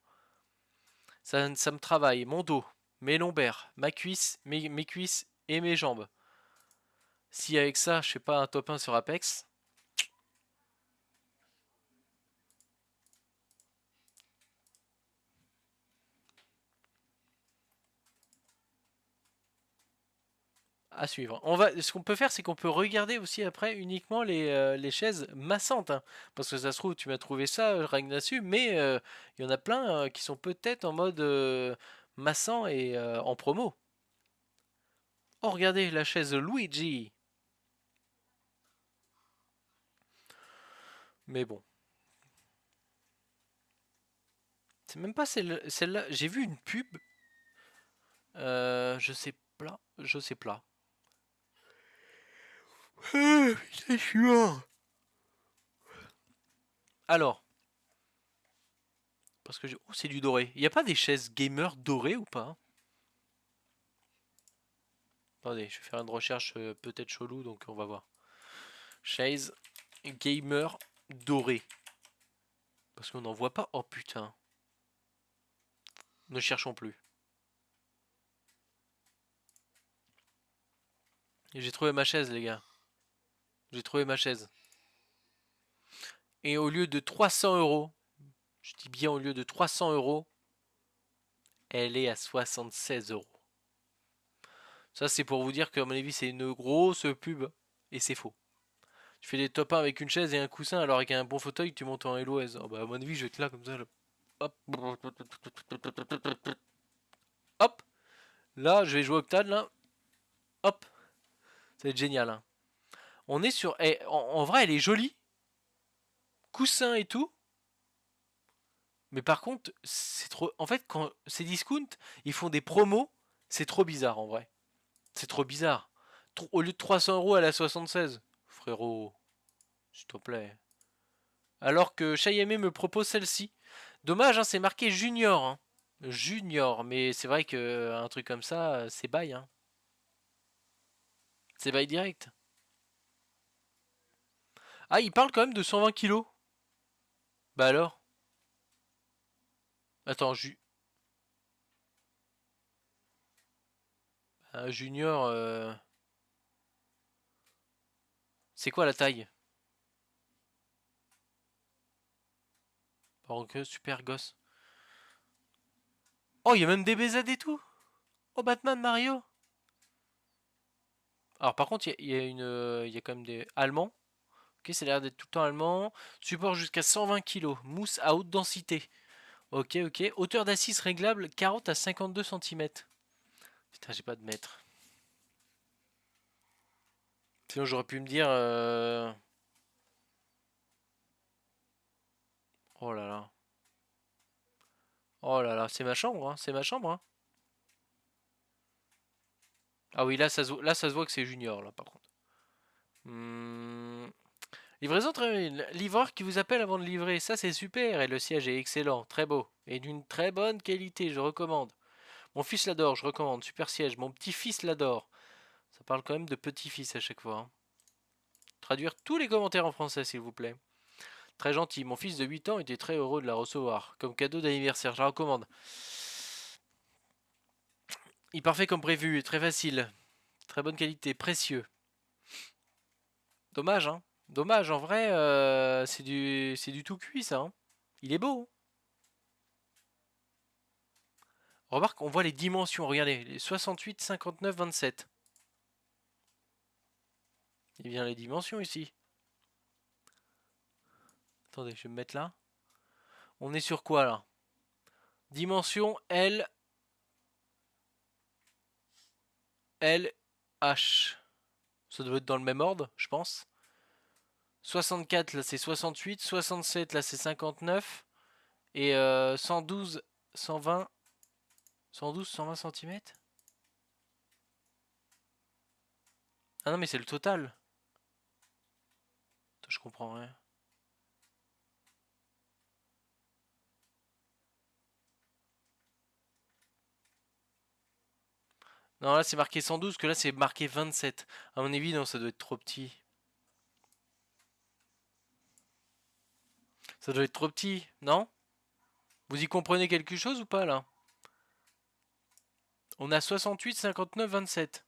Ça me travaille. Mon dos, mes lombaires, ma cuisse, mes cuisses et mes jambes. Si avec ça, je fais pas un top 1 sur Apex, à suivre. Ce qu'on peut faire, c'est qu'on peut regarder aussi après uniquement les chaises massantes. Hein. Parce que ça se trouve, tu m'as trouvé ça, Ragnasu, mais il y en a plein qui sont peut-être en mode massant et en promo. Oh, regardez, la chaise Luigi. Mais bon. C'est même pas celle-là. J'ai vu une pub. Je sais pas. Je sais pas. C'est sûr. Alors. Parce que oh, c'est du doré. Il n'y a pas des chaises gamer dorées ou pas? Attendez, je vais faire une recherche peut-être chelou, donc on va voir. Chaise gamer dorée. Parce qu'on n'en voit pas. Oh putain. Ne cherchons plus. J'ai trouvé ma chaise, les gars. J'ai trouvé ma chaise. Et au lieu de 300 euros, je dis bien au lieu de 300 euros, elle est à 76 euros. Ça, c'est pour vous dire que, à mon avis, c'est une grosse pub. Et c'est faux. Tu fais des top 1 avec une chaise et un coussin, alors avec un bon fauteuil, tu montes en LOS. Oh, bah, à mon avis, je vais être là comme ça. Là. Hop. Hop. Là, je vais jouer Octane, là. Hop. Ça va être génial. Hein. On est sur... Eh, en vrai, elle est jolie. Coussin et tout. Mais par contre, c'est trop... En fait, quand c'est discount, ils font des promos. C'est trop bizarre, en vrai. C'est trop bizarre. Au lieu de 300 euros, elle est à 76. Frérot, s'il te plaît. Alors que Xiaomi me propose celle-ci. Dommage, hein, c'est marqué Junior. Hein. Junior, mais c'est vrai que un truc comme ça, c'est bail. Hein. C'est bail direct. Ah, il parle quand même de 120 kilos. Bah alors. Attends, Junior, c'est quoi la taille? Par que super gosse. Oh, il y a même des BZ et tout. Oh, Batman, Mario. Alors par contre, il y a quand même des Allemands. Ok, ça a l'air d'être tout le temps allemand. Support jusqu'à 120 kg. Mousse à haute densité. Ok. Hauteur d'assise réglable 40 à 52 cm. Putain, j'ai pas de mètre. Sinon, j'aurais pu me dire... Oh là là. Oh là là, c'est ma chambre, hein. C'est ma chambre, hein. Ah oui, là, ça se voit que c'est junior, là, par contre. Livraison très... Livreur qui vous appelle avant de livrer, ça c'est super. Et le siège est excellent, très beau. Et d'une très bonne qualité, je recommande. Mon fils l'adore, je recommande. Super siège. Mon petit-fils l'adore. Ça parle quand même de petit-fils à chaque fois. Hein. Traduire tous les commentaires en français, s'il vous plaît. Très gentil. Mon fils de 8 ans était très heureux de la recevoir. Comme cadeau d'anniversaire, je la recommande. Il parfait comme prévu, très facile. Très bonne qualité, précieux. Dommage, hein. Dommage, en vrai, c'est du tout cuit, ça. Hein. Il est beau. Hein. Remarque, on voit les dimensions. Regardez, les 68, 59, 27. Il vient les dimensions ici. Attendez, je vais me mettre là. On est sur quoi là? Dimension L, L, H. Ça doit être dans le même ordre, je pense. 64 là c'est 68, 67 là c'est 59. Et 112, 120, 112, 120 cm. Ah non mais c'est le total. Je comprends rien. Non là c'est marqué 112, que là c'est marqué 27. À mon avis non ça doit être trop petit. Ça doit être trop petit, non? Vous y comprenez quelque chose ou pas là? On a 68, 59, 27.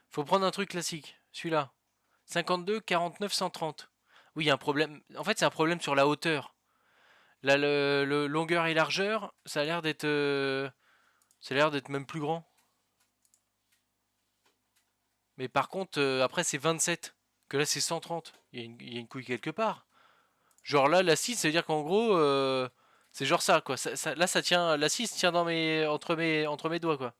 Faut prendre un truc classique, celui-là. 52, 49, 130. Oui, il y a un problème. En fait, c'est un problème sur la hauteur. Là, le longueur et largeur, ça a l'air d'être même plus grand. Mais par contre, après, c'est 27. Que là, c'est 130. Il y a une couille quelque part. Genre là, la 6, ça veut dire qu'en gros, c'est genre ça, quoi. Là, ça tient. La 6 tient entre mes doigts, quoi.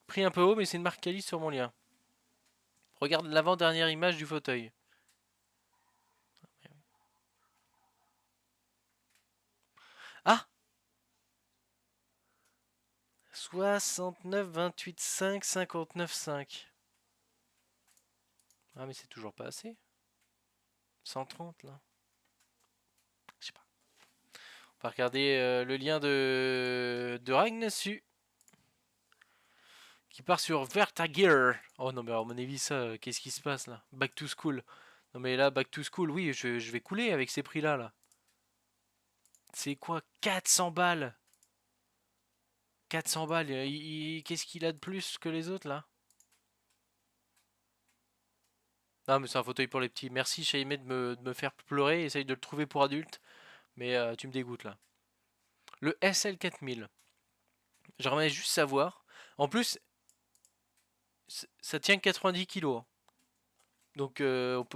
Pris un peu haut, mais c'est une marque Cali sur mon lien. Regarde l'avant-dernière image du fauteuil. Ah! 69, 28, 5, 59, 5. Ah mais c'est toujours pas assez. 130 là. Je sais pas. On va regarder le lien de Ragnasu. Qui part sur Vertagear. Oh non mais à mon avis ça, qu'est-ce qui se passe là? Back to school. Non mais là, back to school, oui, je vais couler avec ces prix là. C'est quoi? 400 balles. 400 balles. Qu'est-ce qu'il a de plus que les autres là? Non mais c'est un fauteuil pour les petits. Merci Chaimé de me faire pleurer. Essaye de le trouver pour adultes. Mais tu me dégoûtes là. Le SL4000. J'aimerais juste savoir. En plus, ça tient 90 kilos, hein. Donc on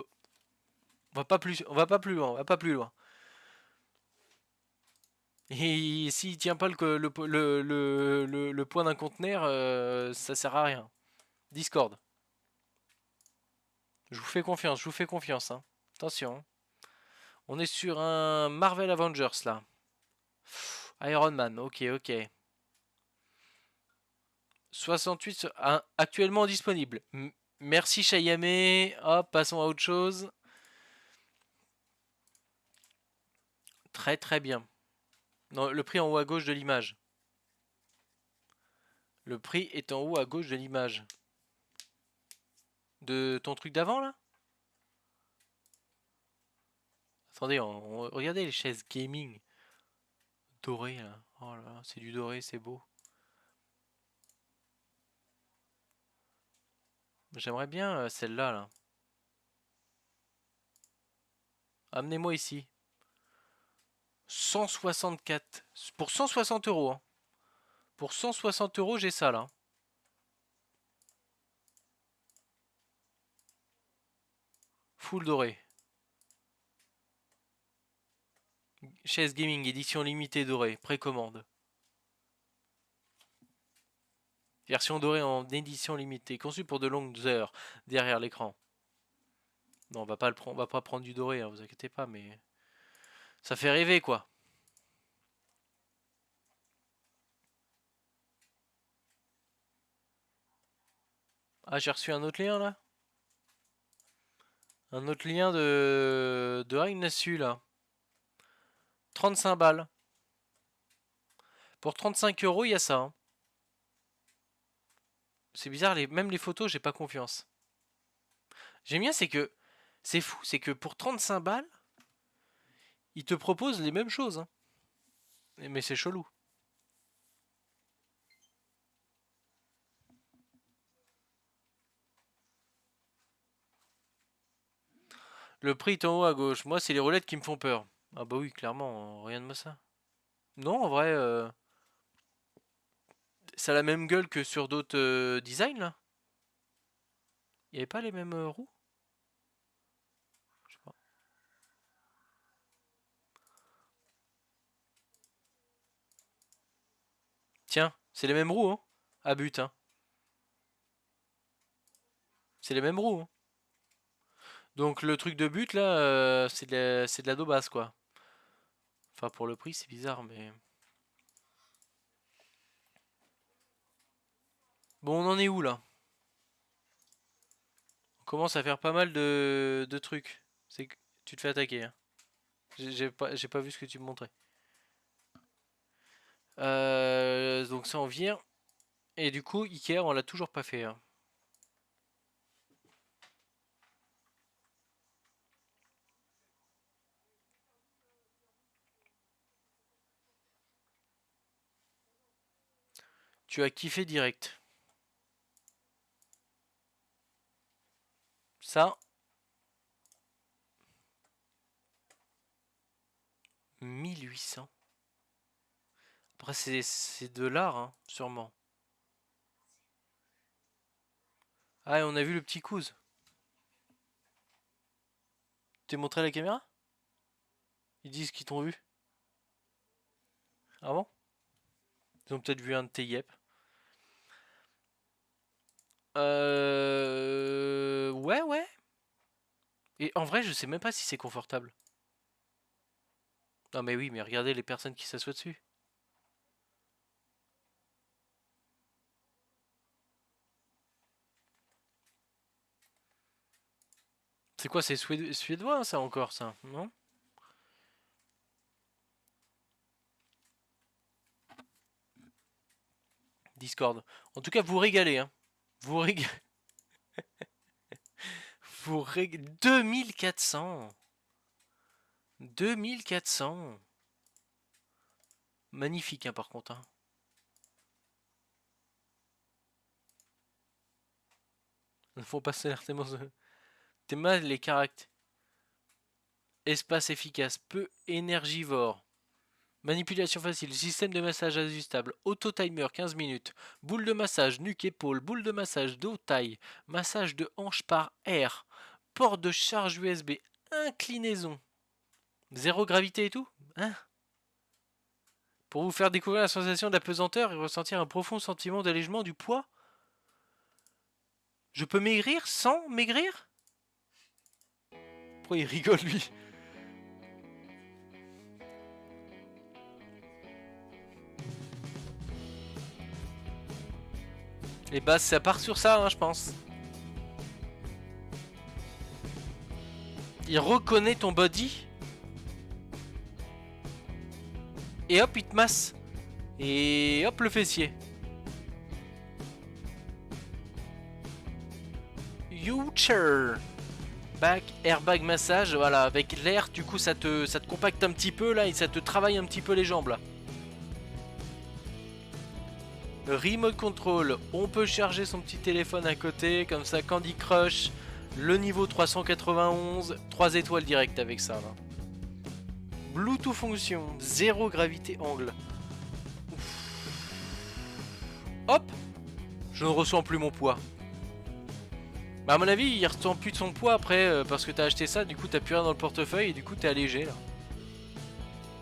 va pas plus loin. On va pas plus loin. Et s'il tient pas le poids d'un conteneur, ça sert à rien. Discord. Je vous fais confiance, je vous fais confiance, hein. Attention. On est sur un Marvel Avengers là. Iron Man, ok, ok. 68 actuellement disponible. Merci Chayame. Hop, passons à autre chose. Très très bien. Non, le prix en haut à gauche de l'image. Le prix est en haut à gauche de l'image. De ton truc d'avant là? Attendez, regardez les chaises gaming. Doré là. Oh là là, c'est du doré, c'est beau. J'aimerais bien celle-là là. Amenez-moi ici. 164. Pour 160 euros. Hein. Pour 160 euros, j'ai ça là. Full doré. Chaise gaming, édition limitée dorée. Précommande. Version dorée en édition limitée. Conçue pour de longues heures derrière l'écran. Non, on va pas on va pas prendre du doré, hein, vous inquiétez pas, mais ça fait rêver quoi. Ah, j'ai reçu un autre lien là. Un autre lien de Ragnasu là. 35 balles. Pour 35 euros, il y a ça. Hein. C'est bizarre, même les photos, j'ai pas confiance. J'aime bien, c'est que. C'est fou, c'est que pour 35 balles, ils te proposent les mêmes choses. Hein. Mais c'est chelou. Le prix est en haut à gauche. Moi, c'est les roulettes qui me font peur. Ah bah oui, clairement, rien de moi ça. Non, en vrai, ça a la même gueule que sur d'autres designs là? Il n'y avait pas les mêmes roues? Je sais pas. Tiens, c'est les mêmes roues, hein? À but, hein? C'est les mêmes roues, hein? Donc le truc de but là, c'est de la daubasse quoi. Enfin pour le prix c'est bizarre mais... Bon on en est où là? On commence à faire pas mal de trucs. C'est que tu te fais attaquer, hein. J'ai pas vu ce que tu me montrais. Donc ça on vient. Et du coup Ikea on l'a toujours pas fait, hein. Tu as kiffé direct. Ça, 1800. Après c'est de l'art, hein, sûrement. Ah et on a vu le petit couze. T'es montré à la caméra? Ils disent qu'ils t'ont vu. Ah bon? Ils ont peut-être vu un de tes yep. Ouais, ouais. Et en vrai, je sais même pas si c'est confortable. Non, mais oui, mais regardez les personnes qui s'assoient dessus. C'est quoi, c'est suédois, ça encore, ça, non? Discord. En tout cas, vous régalez, hein. Vous régalez. Vous régalez. 2400. 2400. Magnifique, hein, par contre, hein. Il faut passer certainement. T'es mal les caractères. Espace efficace, peu énergivore. Manipulation facile, système de massage ajustable, auto-timer 15 minutes, boule de massage nuque-épaule, boule de massage dos-taille, massage de hanche par air, port de charge USB, inclinaison, zéro gravité et tout, hein? Pour vous faire découvrir la sensation de la pesanteur et ressentir un profond sentiment d'allègement du poids. Je peux maigrir sans maigrir? Pourquoi il rigole lui? Et bah ça part sur ça, hein, je pense. Il reconnaît ton body. Et hop, il te masse. Et hop, le fessier. Future. Back, airbag massage, voilà, avec l'air, du coup ça te compacte un petit peu là et ça te travaille un petit peu les jambes là. Remote control, on peut charger son petit téléphone à côté, comme ça Candy Crush, le niveau 391, 3 étoiles direct avec ça là. Bluetooth fonction, zéro gravité angle. Ouf. Hop, je ne ressens plus mon poids. Bah à mon avis il ressent plus de son poids après parce que t'as acheté ça, du coup t'as plus rien dans le portefeuille et du coup t'es allégé là.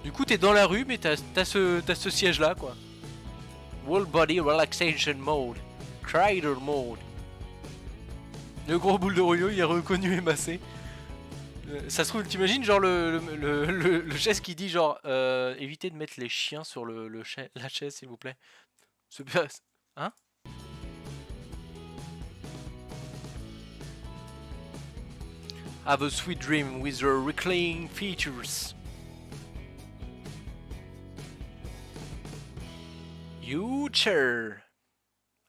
Du coup t'es dans la rue mais t'as ce siège là quoi. Whole body relaxation mode. Cradle mode. Le gros boule de Rouillot il est reconnu et massé. Ça se trouve, t'imagines genre le geste qui dit genre évitez de mettre les chiens sur la chaise s'il vous plaît. Hein? Have a sweet dream with your reclining features. Future.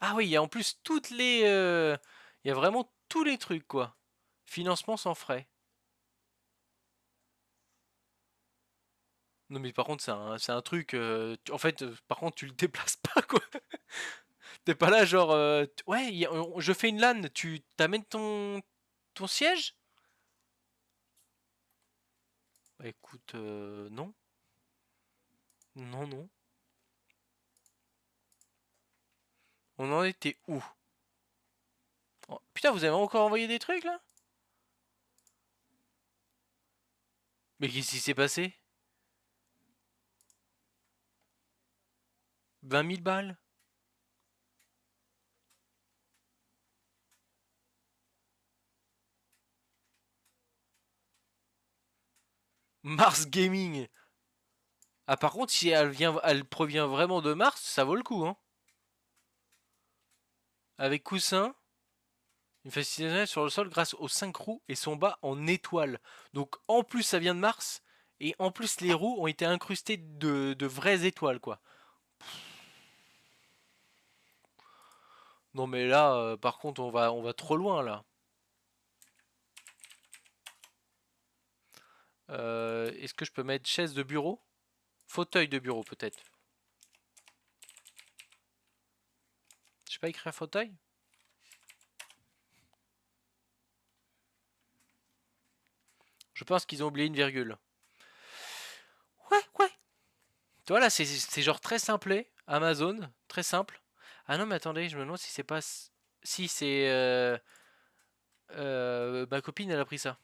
Ah oui, il y a en plus toutes les... il y a vraiment tous les trucs quoi. Financement sans frais. Non mais par contre c'est un truc... en fait, par contre tu le déplaces pas quoi. T'es pas là genre... ouais, je fais une LAN, tu t'amènes ton siège? Bah écoute, non. Non, non. On en était où? Oh, putain, vous avez encore envoyé des trucs là? Mais qu'est-ce qui s'est passé? 20 000 balles? Mars Gaming. Ah par contre si elle provient vraiment de Mars, ça vaut le coup hein. Avec coussin, une fascination sur le sol grâce aux 5 roues et son bas en étoile. Donc en plus ça vient de Mars et en plus les roues ont été incrustées de vraies étoiles quoi. Non mais là par contre on va trop loin là. Est-ce que je peux mettre chaise de bureau? Fauteuil de bureau peut-être. Je sais pas écrire fauteuil? Je pense qu'ils ont oublié une virgule. Ouais, ouais. Tu vois là, c'est genre très simplé. Amazon, très simple. Ah non, mais attendez, je me demande si c'est pas. Si c'est. Ma copine, elle a pris ça.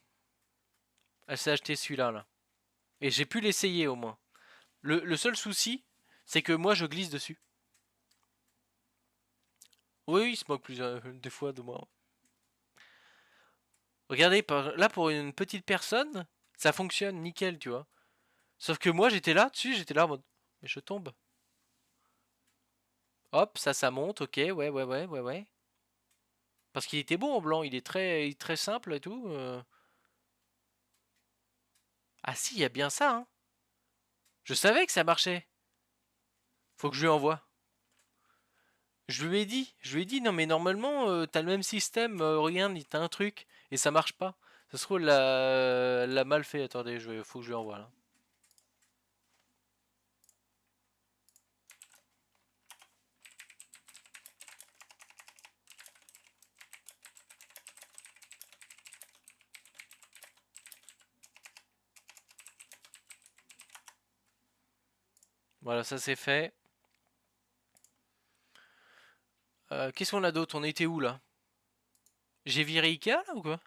Elle s'est acheté celui-là, là. Et j'ai pu l'essayer au moins. Le seul souci, c'est que moi je glisse dessus. Oui, oui, il se moque plusieurs des fois de moi. Regardez, là pour une petite personne, ça fonctionne nickel, tu vois. Sauf que moi j'étais là dessus, j'étais là en mode. Mais je tombe. Hop, ça monte, ok, ouais, ouais, ouais, ouais, ouais. Parce qu'il était beau en blanc, il est très simple et tout. Ah si, il y a bien ça, hein. Je savais que ça marchait. Faut que je lui envoie. Je lui ai dit, non mais normalement, t'as le même système, regarde, t'as un truc, et ça marche pas. Ça se trouve, l'a mal fait. Attendez, faut que je lui envoie là. Voilà, ça c'est fait. Qu'est-ce qu'on a d'autre? On était où là? J'ai viré Ikea là ou quoi?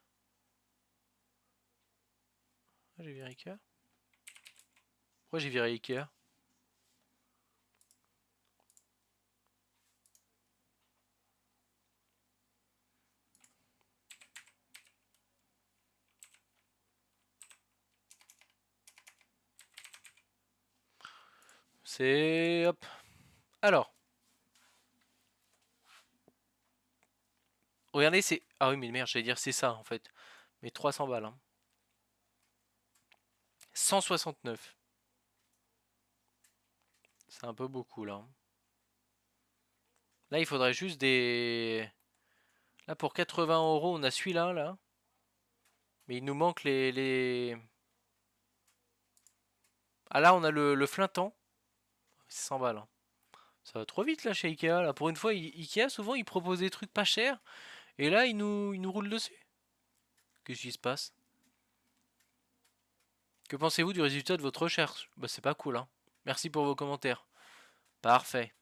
Ah, j'ai viré Ikea? Pourquoi j'ai viré Ikea? C'est... Hop. Alors, regardez, c'est... Ah oui, mais merde, j'allais dire c'est ça en fait. Mais 300 balles, hein. 169. C'est un peu beaucoup là, hein. Là, il faudrait juste des... Là, pour 80 €, on a celui-là, là. Mais il nous manque les... Ah là, on a le flintant. C'est 100 balles, hein. Ça va trop vite là chez Ikea. Là. Pour une fois, Ikea, souvent, ils proposent des trucs pas chers. Et là, ils nous roulent dessus. Qu'est-ce qui se passe? Que pensez-vous du résultat de votre recherche? Bah, c'est pas cool, hein. Merci pour vos commentaires. Parfait.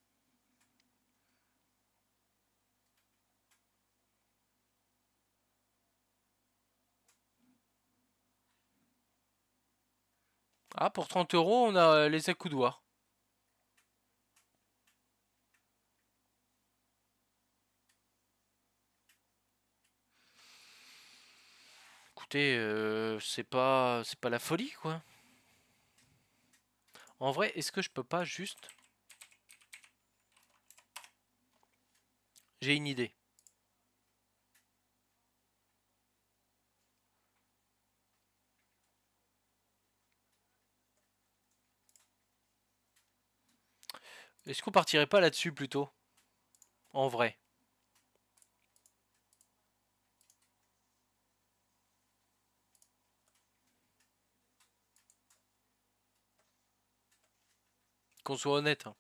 Ah, pour 30 €, on a les accoudoirs. Écoutez, c'est pas la folie, quoi. En vrai, est-ce que je peux pas juste... J'ai une idée. Est-ce qu'on partirait pas là-dessus plutôt? En vrai. Qu'on soit honnête, hein.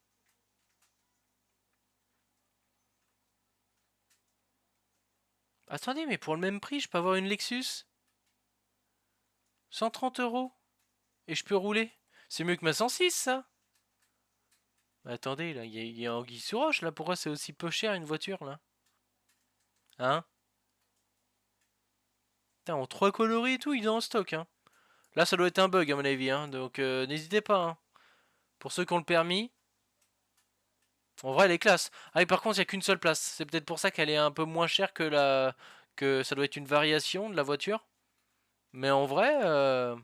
Attendez, mais pour le même prix, je peux avoir une Lexus? 130 € et je peux rouler. C'est mieux que ma 106, ça. Attendez, là, il y a Anguille sous roche, là. Pourquoi c'est aussi peu cher une voiture, là? Hein? Putain, en 3 coloris et tout, il est en stock, hein. Là, ça doit être un bug, à mon avis, hein. Donc, n'hésitez pas, hein. Pour ceux qui ont le permis, en vrai, elle est classe. Ah, et par contre, il n'y a qu'une seule place. C'est peut-être pour ça qu'elle est un peu moins chère que la. Que ça doit être une variation de la voiture. Mais en vrai,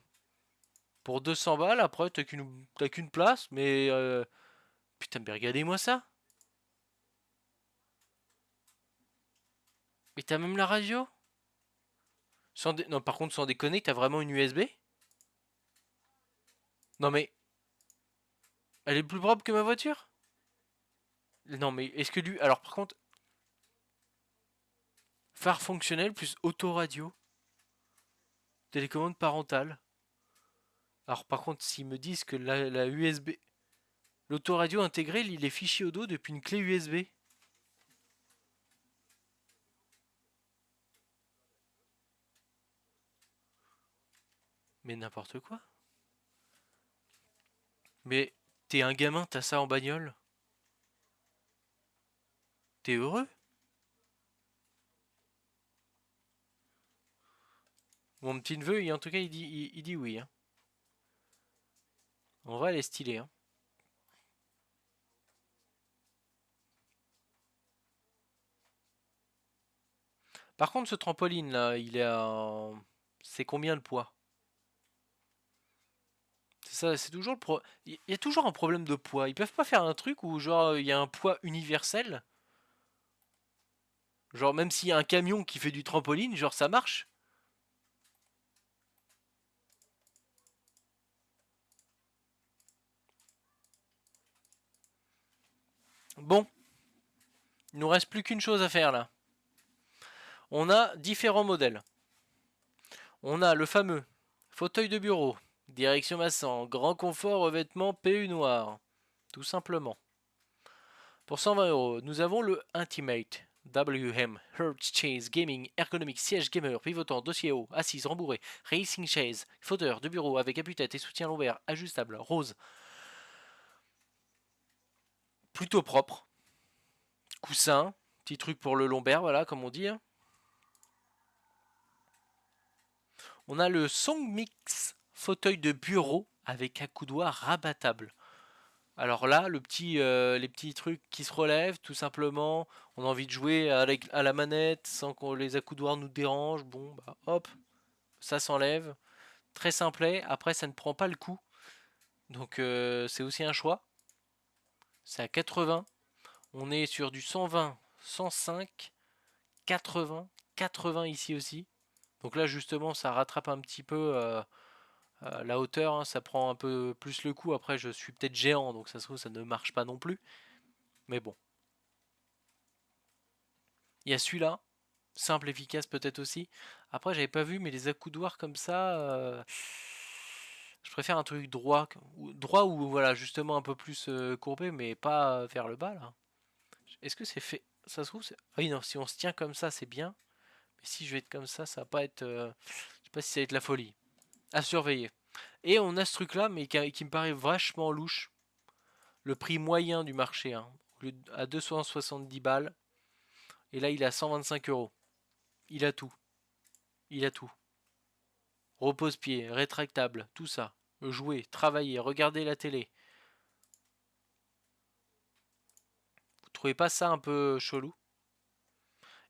pour 200 balles, après, t'as qu'une place. Mais. Putain, mais regardez-moi ça. Mais t'as même la radio. Non, par contre, sans déconner, t'as vraiment une USB? Non, mais. Elle est plus propre que ma voiture? Non, mais est-ce que lui. Alors, par contre, phare fonctionnel plus autoradio. Télécommande parentale. Alors, par contre, s'ils me disent que la USB. L'autoradio intégré lit les fichiers audio depuis une clé USB. Mais n'importe quoi. Mais t'es un gamin, t'as ça en bagnole? T'es heureux? Mon petit neveu, en tout cas, il dit oui, hein. En vrai, elle est stylée, hein. Par contre, ce trampoline là, il est à. C'est combien le poids? C'est ça, c'est toujours Il y a toujours un problème de poids. Ils peuvent pas faire un truc où, genre, il y a un poids universel? Genre, même s'il y a un camion qui fait du trampoline, genre, ça marche? Bon, il nous reste plus qu'une chose à faire là. On a différents modèles. On a le fameux fauteuil de bureau, direction massant, grand confort, revêtement PU noir. Tout simplement. Pour 120 euros, nous avons le Ultimate WM Hertz Chaise Gaming Ergonomic Siège Gamer pivotant, dossier haut, assise rembourrée, Racing Chaise, fauteuil de bureau avec appui-tête et soutien lombaire ajustable, rose. Plutôt propre. Coussin, petit truc pour le lombaire, voilà, comme on dit, hein. On a le Song Mix fauteuil de bureau avec accoudoir rabattable. Alors là, les petits trucs qui se relèvent, tout simplement. On a envie de jouer à la manette sans que les accoudoirs nous dérangent. Bon, bah hop, ça s'enlève. Très simplet. Après, ça ne prend pas le coup. Donc c'est aussi un choix. C'est à 80. On est sur du 120, 105, 80, 80 ici aussi. Donc là, justement, ça rattrape un petit peu la hauteur. Hein, ça prend un peu plus le coup. Après, je suis peut-être géant, donc ça se trouve, ça ne marche pas non plus. Mais bon. Il y a celui-là, simple, efficace peut-être aussi. Après, j'avais pas vu, mais les accoudoirs comme ça, je préfère un truc droit, droit ou voilà, justement un peu plus courbé, mais pas vers le bas là. Est-ce que c'est fait? Ça se trouve, ah oui, non, si on se tient comme ça, c'est bien. Mais si je vais être comme ça va pas être. Je sais pas si ça va être la folie. À surveiller. Et on a ce truc-là, mais qui me paraît vachement louche. Le prix moyen du marché, hein, à 270 balles. Et là, il est à 125 euros. Il a tout. Il a tout. Repose-pied, rétractable, tout ça. Jouer, travailler, regarder la télé. Vous trouvez pas ça un peu chelou?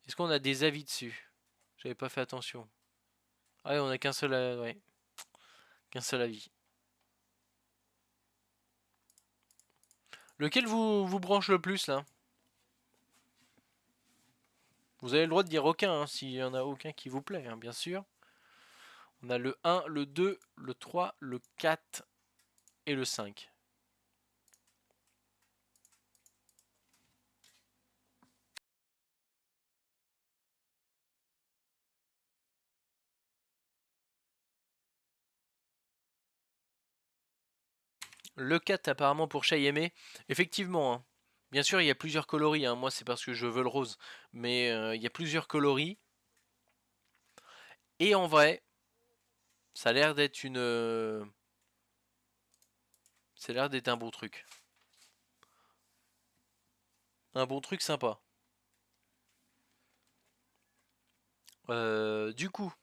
Est-ce qu'on a des avis dessus? J'avais pas fait attention. Ah ouais, on a qu'un seul, ouais, qu'un seul avis. Lequel vous branche le plus là? Vous avez le droit de dire aucun, hein, s'il y en a aucun qui vous plaît, hein, bien sûr. On a le 1, le 2, le 3, le 4 et le 5. Le 4 apparemment pour Chayemé. Effectivement, hein. Bien sûr, il y a plusieurs coloris, hein. Moi, c'est parce que je veux le rose. Mais il y a plusieurs coloris. Et en vrai, ça a l'air d'être une. Ça a l'air d'être un beau truc. un bon truc sympa. Du coup,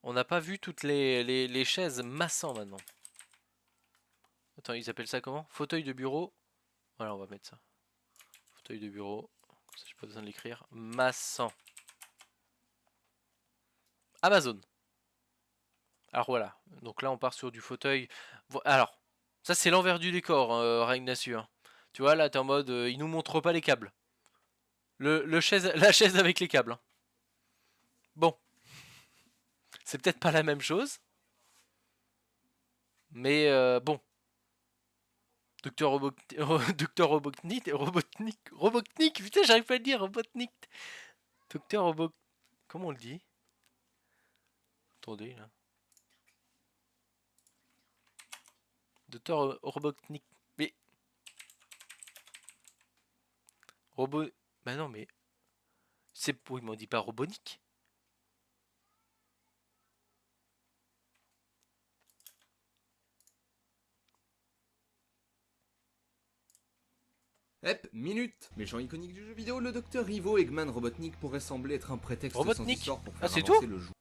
on n'a pas vu toutes les chaises massant maintenant. Attends, ils appellent ça comment? Fauteuil de bureau. Voilà, on va mettre ça. Fauteuil de bureau. Comme ça, j'ai pas besoin de l'écrire. Massant. Amazon. Alors voilà. Donc là, on part sur du fauteuil. Alors, ça, c'est l'envers du décor, Ragnasu, hein. Tu vois, là, t'es en mode. Ils nous montrent pas les câbles. La chaise avec les câbles, hein. Bon. C'est peut-être pas la même chose. Mais bon. Docteur Docteur Robotnik, putain, j'arrive pas à le dire, Robotnik. Docteur Robot. Comment on le dit? Attendez, là. Docteur Robotnik. Mais. Robot. Bah non, mais. C'est. Oui, mais on dit pas Robotnik. Hep, minute! Méchant iconique du jeu vidéo, le docteur Ivo Eggman Robotnik pourrait sembler être un prétexte sans Robotnik. histoire pour Ah, faire c'est avancer tout? le joueur.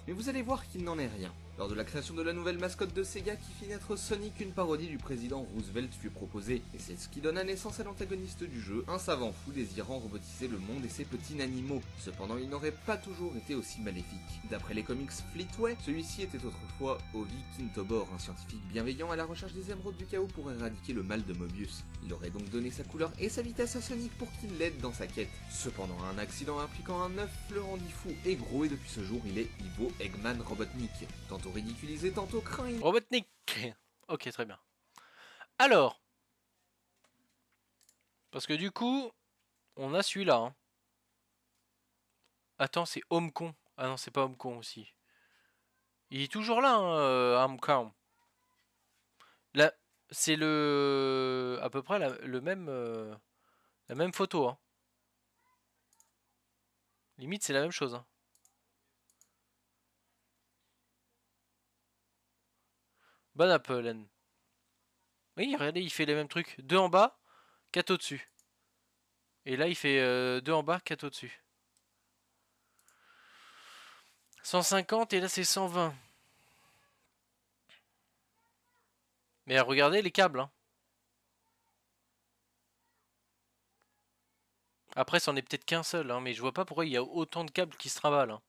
Mais vous allez voir qu'il n'en est rien. Lors de la création de la nouvelle mascotte de Sega qui fit naître Sonic, une parodie du président Roosevelt fut proposée, et c'est ce qui donna naissance à l'antagoniste du jeu, un savant fou désirant robotiser le monde et ses petits animaux. Cependant, il n'aurait pas toujours été aussi maléfique. D'après les comics Fleetway, celui-ci était autrefois Ovi Kintobor, un scientifique bienveillant à la recherche des émeraudes du chaos pour éradiquer le mal de Mobius. Il aurait donc donné sa couleur et sa vitesse à Sonic pour qu'il l'aide dans sa quête. Cependant, un accident impliquant un œuf le rendit fou et gros, et depuis ce jour, il est Ivo Eggman Robotnik. Tantôt ridiculisé, tantôt craint. Robotnik. Ok, très bien. Alors. Parce que du coup, on a celui-là, hein. Attends, c'est Homecon. Ah non, c'est pas Homecon aussi. Il est toujours là, hein, Homecon. Là, c'est le. À peu près le même. La même photo, hein. Limite, c'est la même chose, hein. Bon Apple. Oui, regardez, il fait les mêmes trucs. Deux en bas, 4 au-dessus. Et là, il fait deux en bas, 4 au-dessus. 150 et là, c'est 120. Mais regardez les câbles, hein. Après, c'en est peut-être qu'un seul, hein, mais je vois pas pourquoi il y a autant de câbles qui se trimballent, hein.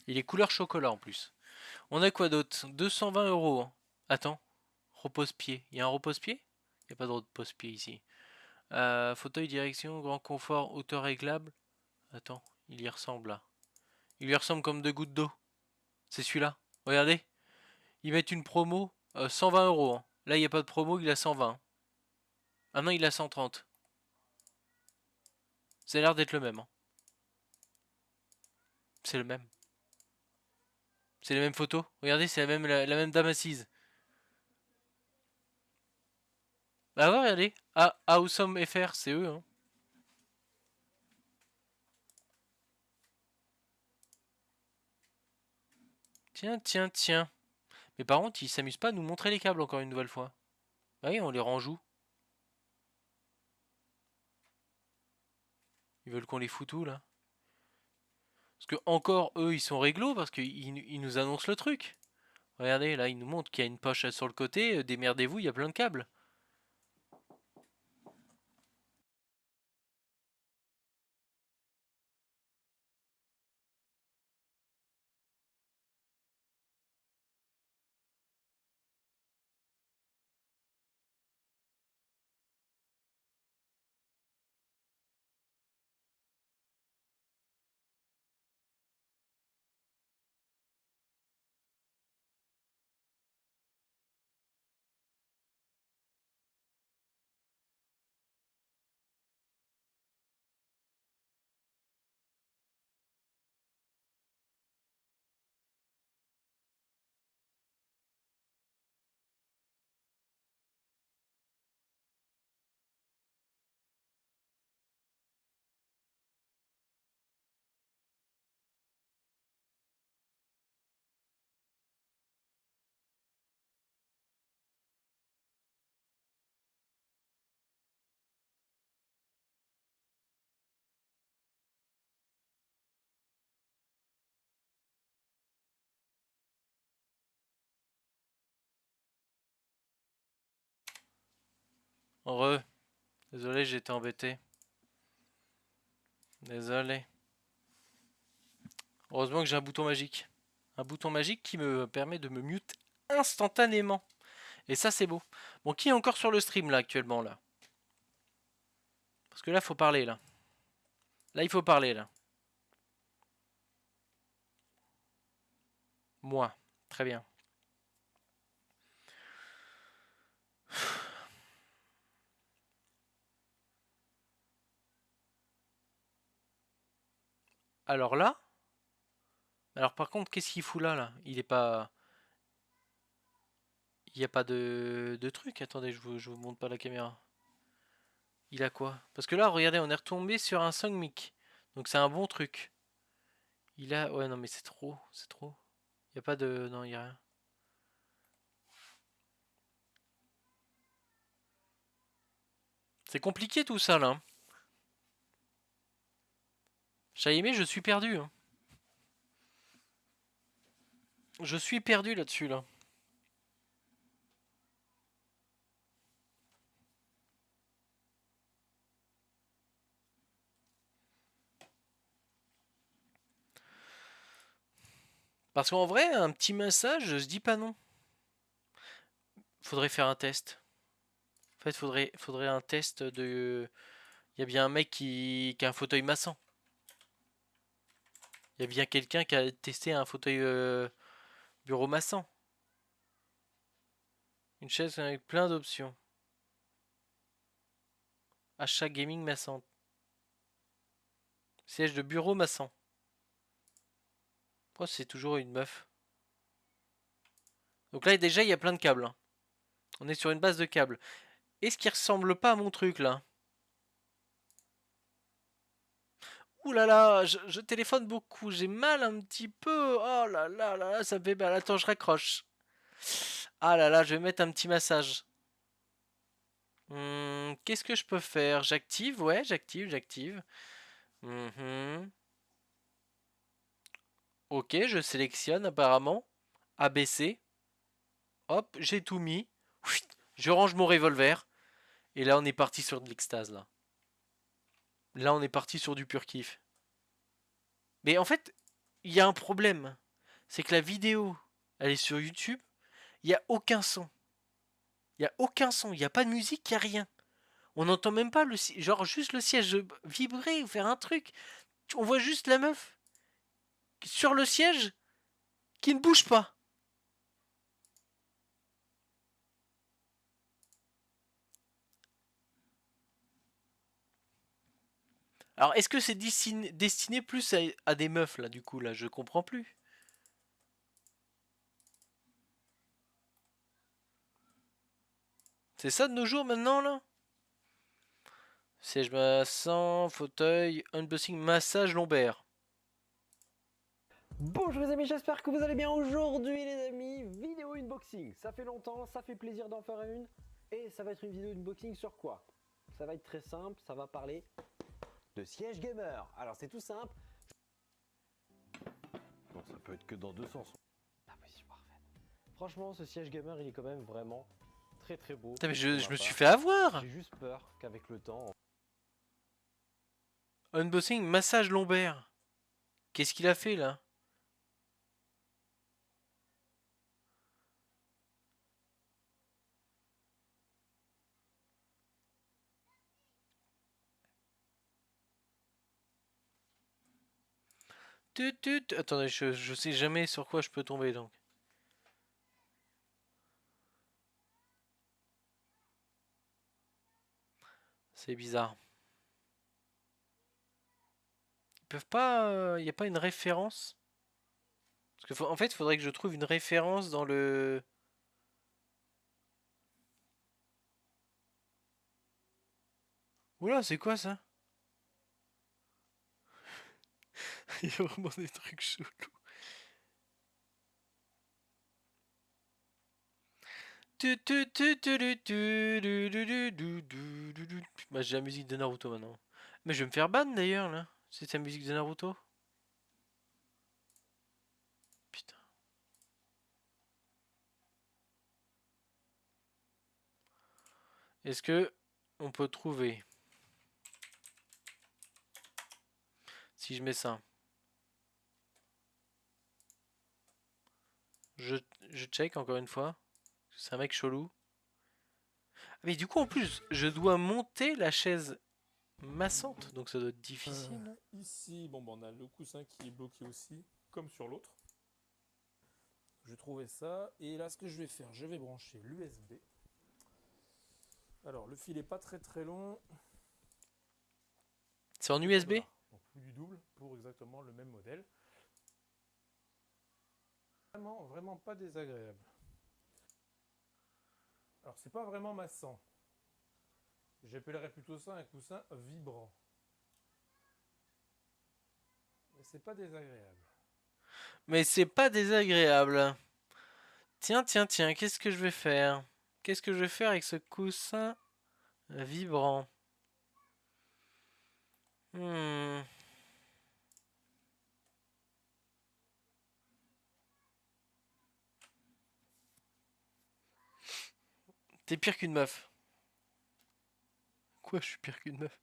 Il est couleur chocolat en plus. On a quoi d'autre? 220 euros, hein. Attends. Repose-pied. Il y a un repose-pied? Il n'y a pas de repose-pied ici. Fauteuil, direction, grand confort, hauteur réglable. Attends, il y ressemble là. Il lui ressemble comme deux gouttes d'eau. C'est celui-là. Regardez. Ils mettent une promo. 120 euros, hein. Là, il n'y a pas de promo, il a 120. Ah non, il a 130. Ça a l'air d'être le même, hein. C'est le même. C'est les mêmes photos. Regardez, c'est la même dame assise. Ah ouais, regardez. Ah, Awesome FR, c'est eux, hein. Tiens, tiens, tiens. Mais par contre, ils s'amusent pas à nous montrer les câbles encore une nouvelle fois. Ah oui, on les range où? Ils veulent qu'on les foute où, là? Parce que encore, eux, ils sont réglo parce qu'ils nous annoncent le truc. Regardez, là, ils nous montrent qu'il y a une poche sur le côté. Démerdez-vous, il y a plein de câbles. Re. Désolé, j'ai été embêté. Désolé. Heureusement que j'ai un bouton magique. Un bouton magique qui me permet de me mute instantanément. Et ça, c'est beau. Bon, qui est encore sur le stream là actuellement là? Parce que là, faut parler là. Là, il faut parler là. Moi. Très bien. Alors là. Alors par contre, qu'est-ce qu'il fout là, là? Il est pas. Il n'y a pas de truc. Attendez, je vous montre pas la caméra. Il a quoi? Parce que là, regardez, on est retombé sur un Song Mic. Donc c'est un bon truc. Il a. Ouais, non, mais c'est trop. C'est trop. Il n'y a pas de. Non, il n'y a rien. C'est compliqué tout ça là, hein. Chaimé, je suis perdu, hein. Je suis perdu là-dessus là. Parce qu'en vrai, un petit massage, je dis pas non. Faudrait faire un test. En fait, faudrait un test de. Il y a bien un mec qui a un fauteuil massant. Il y a bien quelqu'un qui a testé un fauteuil bureau massant. Une chaise avec plein d'options. Achat gaming massant. Siège de bureau massant. Oh, c'est toujours une meuf. Donc là, déjà, il y a plein de câbles, hein. On est sur une base de câbles. Est-ce qu'il ressemble pas à mon truc, là? Ouh là là, je téléphone beaucoup. J'ai mal un petit peu. Oh là là là là, ça me fait mal. Attends, je raccroche. Ah là là, je vais mettre un petit massage. Qu'est-ce que je peux faire? J'active, ouais, j'active. Ok, je sélectionne apparemment. ABC. Hop, j'ai tout mis. Je range mon revolver. Et là, on est parti sur de l'extase, là. Là, on est parti sur du pur kiff. Mais en fait, il y a un problème. C'est que la vidéo, elle est sur YouTube. Il n'y a aucun son. Il n'y a aucun son. Il n'y a pas de musique, il n'y a rien. On n'entend même pas le genre juste le siège vibrer ou faire un truc. On voit juste la meuf sur le siège qui ne bouge pas. Alors, est-ce que c'est destiné plus à des meufs, là, du coup, là? Je comprends plus. C'est ça de nos jours, maintenant, là? Siège massant, fauteuil, unboxing, massage lombaire. Bonjour les amis, j'espère que vous allez bien aujourd'hui les amis. Vidéo unboxing, ça fait longtemps, ça fait plaisir d'en faire une. Et ça va être une vidéo unboxing sur quoi? Ça va être très simple, ça va parler de siège gamer. Alors c'est tout simple. Bon, ça peut être que dans deux sens. La position parfaite. Franchement, ce siège gamer, il est quand même vraiment très très beau. Putain, mais je me suis fait avoir. J'ai juste peur qu'avec le temps... Unboxing, massage lombaire. Qu'est-ce qu'il a fait, là? Attendez, je sais jamais sur quoi je peux tomber, donc. C'est bizarre. Ils peuvent pas... Il n'y a pas une référence? Parce que en fait, il faudrait que je trouve une référence dans le... Oula, c'est quoi ça? Il y a vraiment des trucs chelous. Bah, j'ai la musique de Naruto maintenant. Mais je vais me faire ban d'ailleurs là. C'est la musique de Naruto. Putain. Est-ce que on peut trouver? Si je mets ça. Je, je check encore une fois. C'est un mec chelou. Mais du coup, en plus, je dois monter la chaise massante. Donc ça doit être difficile. Ici, bon, on a le coussin qui est bloqué aussi, comme sur l'autre. Je vais trouver ça. Et là, ce que je vais faire, je vais brancher l'USB. Alors, le fil n'est pas très long. C'est en USB? Voilà. Donc, plus du double pour exactement le même modèle. Vraiment pas désagréable. Alors, c'est pas vraiment massant. J'appellerais plutôt ça un coussin vibrant. Mais c'est pas désagréable. Mais c'est pas désagréable. Tiens, qu'est-ce que je vais faire? Qu'est-ce que je vais faire avec ce coussin vibrant? T'es pire qu'une meuf. Quoi, je suis pire qu'une meuf?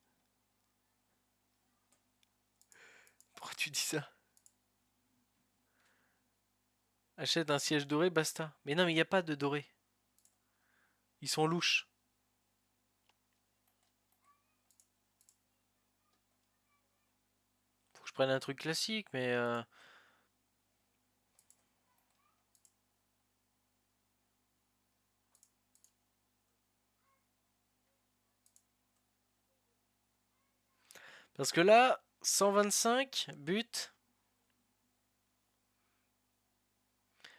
Pourquoi tu dis ça? Achète un siège doré, basta. Mais non, mais il n'y a pas de doré. Ils sont louches. Faut que je prenne un truc classique, mais... Parce que là, 125 buts.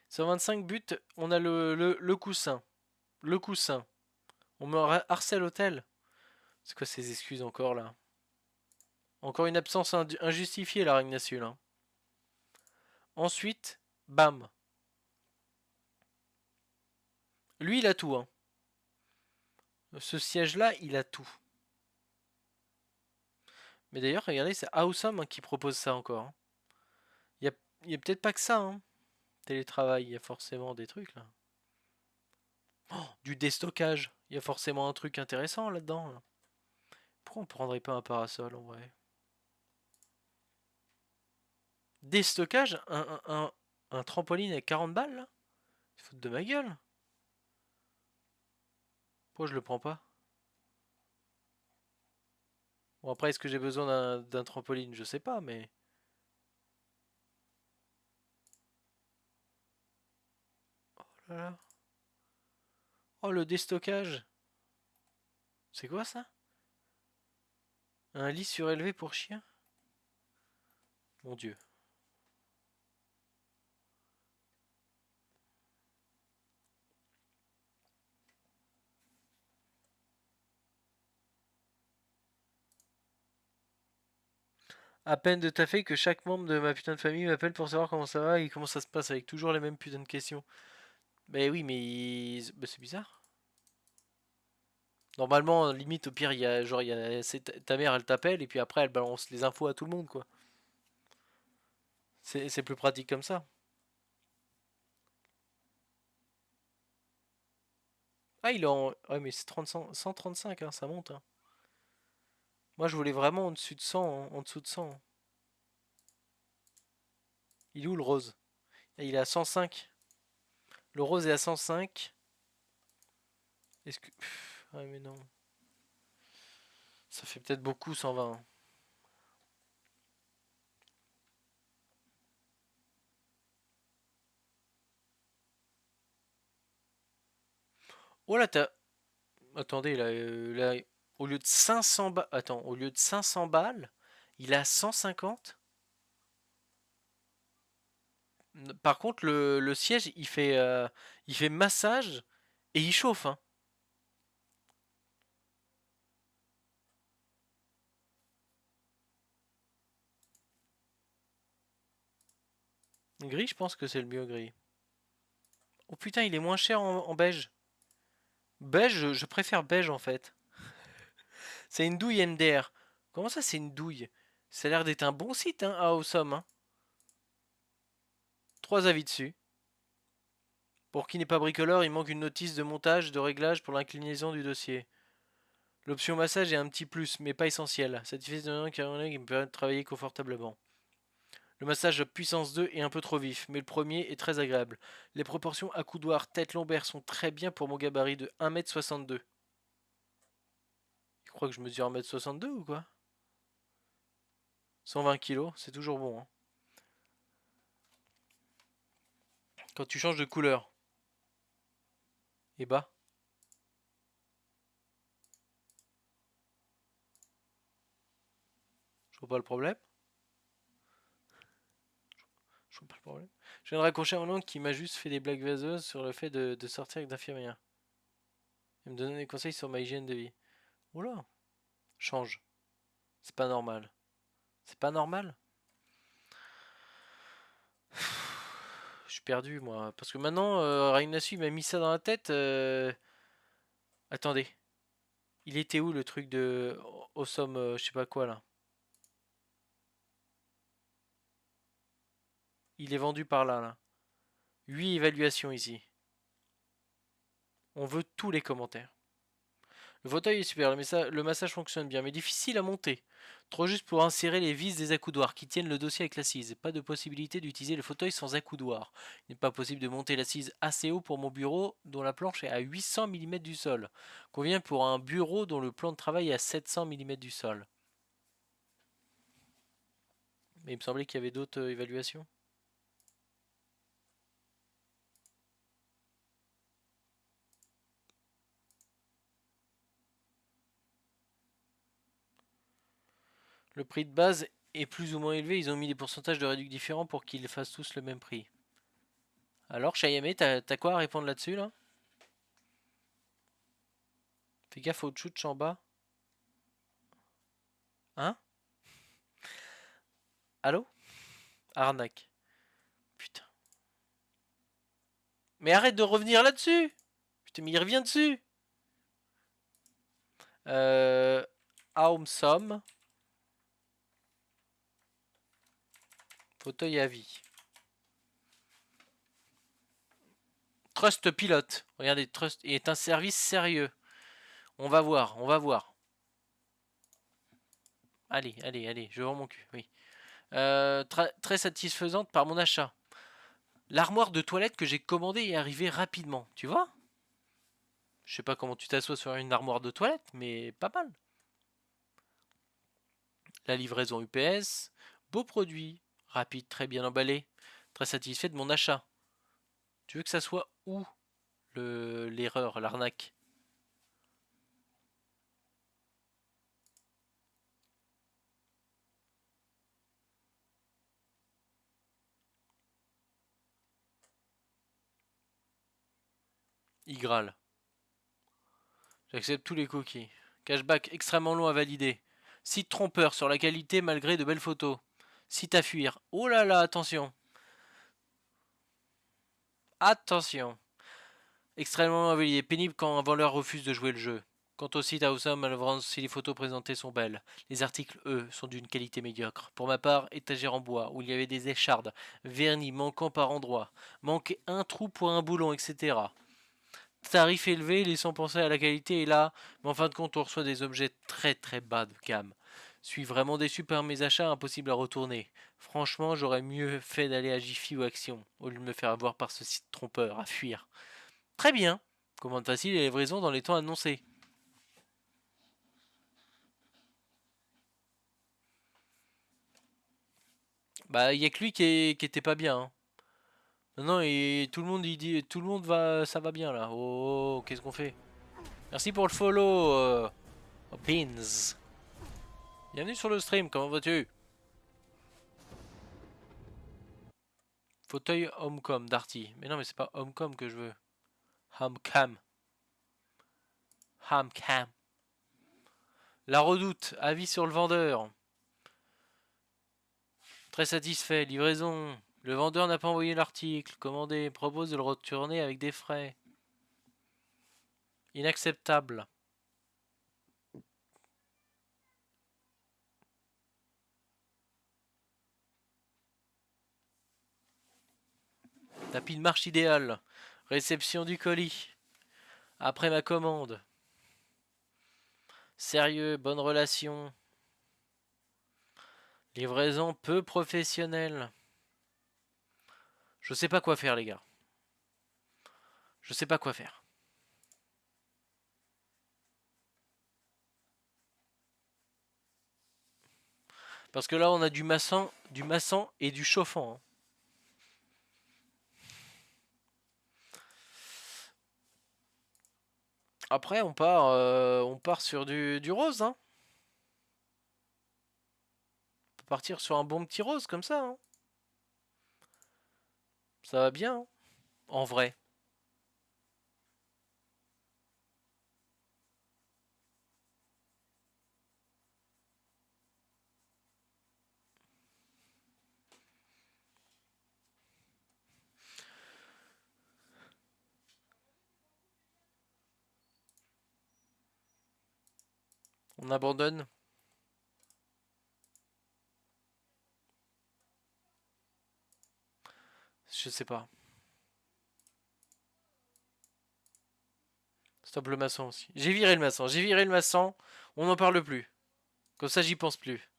125 buts, on a le coussin. Le coussin. On me harcèle hôtel. C'est quoi ces excuses encore là? Encore une absence injustifiée la Ragnasul. Hein. Ensuite, bam. Lui il a tout. Hein. Ce siège là, il a tout. Mais d'ailleurs, regardez, c'est Awesome qui propose ça encore. Hein. Il y a peut-être pas que ça. Hein. Télétravail, il y a forcément des trucs là. Oh, du déstockage. Il y a forcément un truc intéressant là-dedans. Là. Pourquoi on prendrait pas un parasol en vrai? Déstockage, un trampoline avec 40 balles là? Ils se foutent de ma gueule. Pourquoi je le prends pas? Bon après, est-ce que j'ai besoin d'un trampoline? Je sais pas, mais... Oh là là. Oh, le déstockage. C'est quoi ça? Un lit surélevé pour chien? Mon dieu. À peine de taffer que chaque membre de ma putain de famille m'appelle pour savoir comment ça va et comment ça se passe avec toujours les mêmes putains de questions. Mais oui, mais bah, c'est bizarre. Normalement, limite, au pire, il y a genre, ta mère, elle t'appelle et puis après, elle balance les infos à tout le monde, quoi. C'est plus pratique comme ça. Ah, il est en. Ouais, mais c'est 135, hein, ça monte. Hein. Moi, je voulais vraiment en dessus de 100, hein, en dessous de 100. Hein. Il est où le rose? Il est à 105. Le rose est à 105. Est-ce que. Ouais, mais non. Ça fait peut-être beaucoup, 120. Hein. Oh là, t'as. Attendez, là, au lieu de 500 balles. Attends, au lieu de 500 balles, il a 150. Par contre, le siège, il fait massage et il chauffe. Hein. Gris, je pense que c'est le mieux gris. Oh putain, il est moins cher en beige. Beige, je préfère beige en fait. C'est une douille MDR. Comment ça, c'est une douille? Ça a l'air d'être un bon site, hein, à Awesome. Hein. 3 avis dessus. Pour qui n'est pas bricoleur, il manque une notice de montage, de réglage pour l'inclinaison du dossier. L'option massage est un petit plus, mais pas essentiel. Satisfait de qui me permet de travailler confortablement. Le massage puissance 2 est un peu trop vif, mais le premier est très agréable. Les proportions accoudoir tête lombaire sont très bien pour mon gabarit de 1m62. Tu crois que je mesure 1m62 ou quoi? 120 kg, c'est toujours bon. Hein. Quand tu changes de couleur. Et bah. Je vois pas le problème. Je vois pas le problème. Je viens de raccrocher un langue qui m'a juste fait des blagues vaseuses sur le fait de sortir avec d'infirmières. Il me donnait des conseils sur ma hygiène de vie. Oula. Change. C'est pas normal. C'est pas normal. Je suis perdu moi. Parce que maintenant, Ragnasu m'a mis ça dans la tête. Attendez. Il était où le truc de Awesome, je sais pas quoi là. Il est vendu par là, là. 8 évaluations ici. On veut tous les commentaires. Le fauteuil est super, le massage fonctionne bien, mais difficile à monter. Trop juste pour insérer les vis des accoudoirs qui tiennent le dossier avec l'assise. Pas de possibilité d'utiliser le fauteuil sans accoudoir. Il n'est pas possible de monter l'assise assez haut pour mon bureau dont la planche est à 800 mm du sol. Convient pour un bureau dont le plan de travail est à 700 mm du sol. Mais il me semblait qu'il y avait d'autres évaluations. Le prix de base est plus ou moins élevé, ils ont mis des pourcentages de réduction différents pour qu'ils fassent tous le même prix. Alors, Chayame, t'as quoi à répondre là-dessus, là? Fais gaffe au tchouch en bas. Hein? Allô? Arnaque. Putain. Mais arrête de revenir là-dessus! Putain, mais il revient dessus! Aumsom. Fauteuil à vie. Trust Pilote. Regardez, Trust est un service sérieux. On va voir, on va voir. Allez, allez, allez, je vends mon cul, oui. Très satisfaisante par mon achat. L'armoire de toilette que j'ai commandée est arrivée rapidement, tu vois? Je sais pas comment tu t'assois sur une armoire de toilette, mais pas mal. La livraison UPS, beau produit, rapide, très bien emballé, très satisfait de mon achat. Tu veux que ça soit où l'erreur, l'arnaque? Igral. J'accepte tous les cookies. Cashback extrêmement long à valider. Site trompeur sur la qualité malgré de belles photos. Site à fuir. Oh là là, attention. Attention. Extrêmement long à valider. Pénible quand un vendeur refuse de jouer le jeu. Quant au site Awesome, malheureusement, si les photos présentées sont belles, les articles, eux, sont d'une qualité médiocre. Pour ma part, étagère en bois, où il y avait des échardes, vernis manquant par endroits, manquait un trou pour un boulon, etc. Tarif élevé, laissant penser à la qualité, et là, mais en fin de compte, on reçoit des objets très très bas de gamme. Suis vraiment déçu par mes achats, impossible à retourner. Franchement, j'aurais mieux fait d'aller à Jiffy ou Action, au lieu de me faire avoir par ce site trompeur, à fuir. Très bien. Commande facile et livraison dans les temps annoncés. Bah, il y a que lui qui était pas bien. Hein. Non, et tout le monde il dit, tout le monde va, ça va bien là. Oh, qu'est-ce qu'on fait? Merci pour le follow, Pins. Bienvenue sur le stream, comment vas-tu? Fauteuil Homecom Darty. Mais non, mais c'est pas Homecom que je veux. Homecam. Homecam. La Redoute, avis sur le vendeur. Très satisfait, livraison. Le vendeur n'a pas envoyé l'article. Commandé, propose de le retourner avec des frais. Inacceptable. Tapis de marche idéal. Réception du colis. Après ma commande. Sérieux, bonne relation. Livraison peu professionnelle. Je sais pas quoi faire, les gars. Je sais pas quoi faire. Parce que là, on a du massant et du chauffant, hein. Après, on part sur du rose, hein. On peut partir sur un bon petit rose comme ça, hein. Ça va bien, hein, en vrai. On abandonne. Je sais pas. Stop le maçon aussi. J'ai viré le maçon. J'ai viré le maçon. On n'en parle plus. Comme ça, j'y pense plus.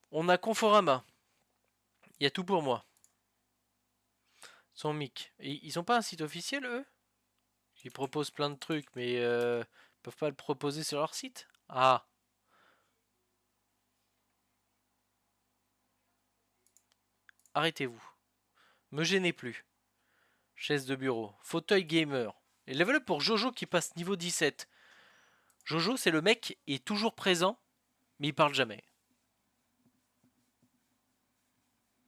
On a Conforama. Il y a tout pour moi. Son mic. Et ils ont pas un site officiel, eux? Ils proposent plein de trucs, mais ils peuvent pas le proposer sur leur site. Ah. Arrêtez-vous. Me gênez plus. Chaise de bureau. Fauteuil gamer. Et level up pour Jojo qui passe niveau 17. Jojo, c'est le mec qui est toujours présent, mais il parle jamais.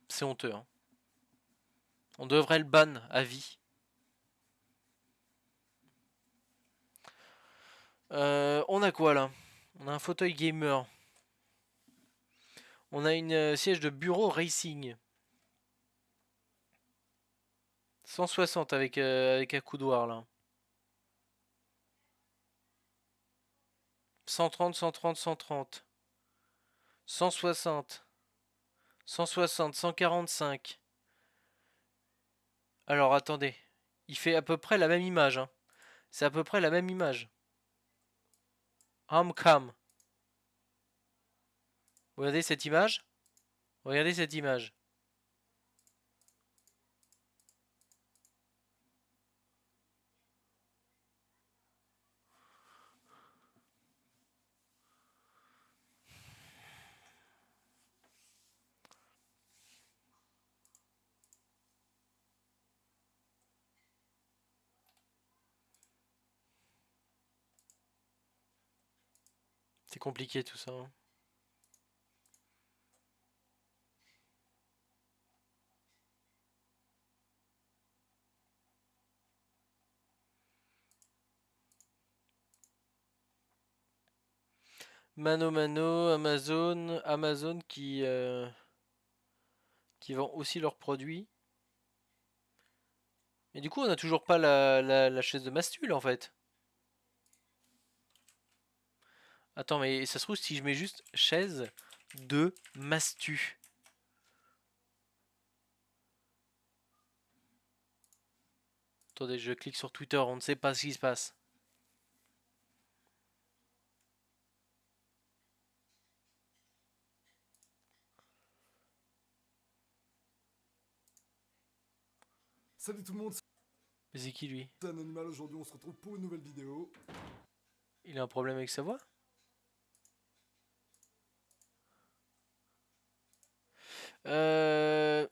C'est honteux, hein. On devrait le ban à vie. On a quoi là? On a un fauteuil gamer. On a une siège de bureau racing. 160 avec un coudoir là. 130, 130, 130. 160. 160, 145. Alors attendez. Il fait à peu près la même image, hein. C'est à peu près la même image. Homecam. Regardez cette image. Regardez cette image. C'est compliqué tout ça, hein. Mano Mano, Amazon qui vend aussi leurs produits. Et du coup, on n'a toujours pas la chaise de Mastul en fait. Attends, mais ça se trouve si je mets juste chaise de Mastu. Attendez, je clique sur Twitter, on ne sait pas ce qui se passe. Salut tout le monde, Mais c'est qui lui? c'est un animal, aujourd'hui on se retrouve pour une nouvelle vidéo. Il a un problème avec sa voix? Euh...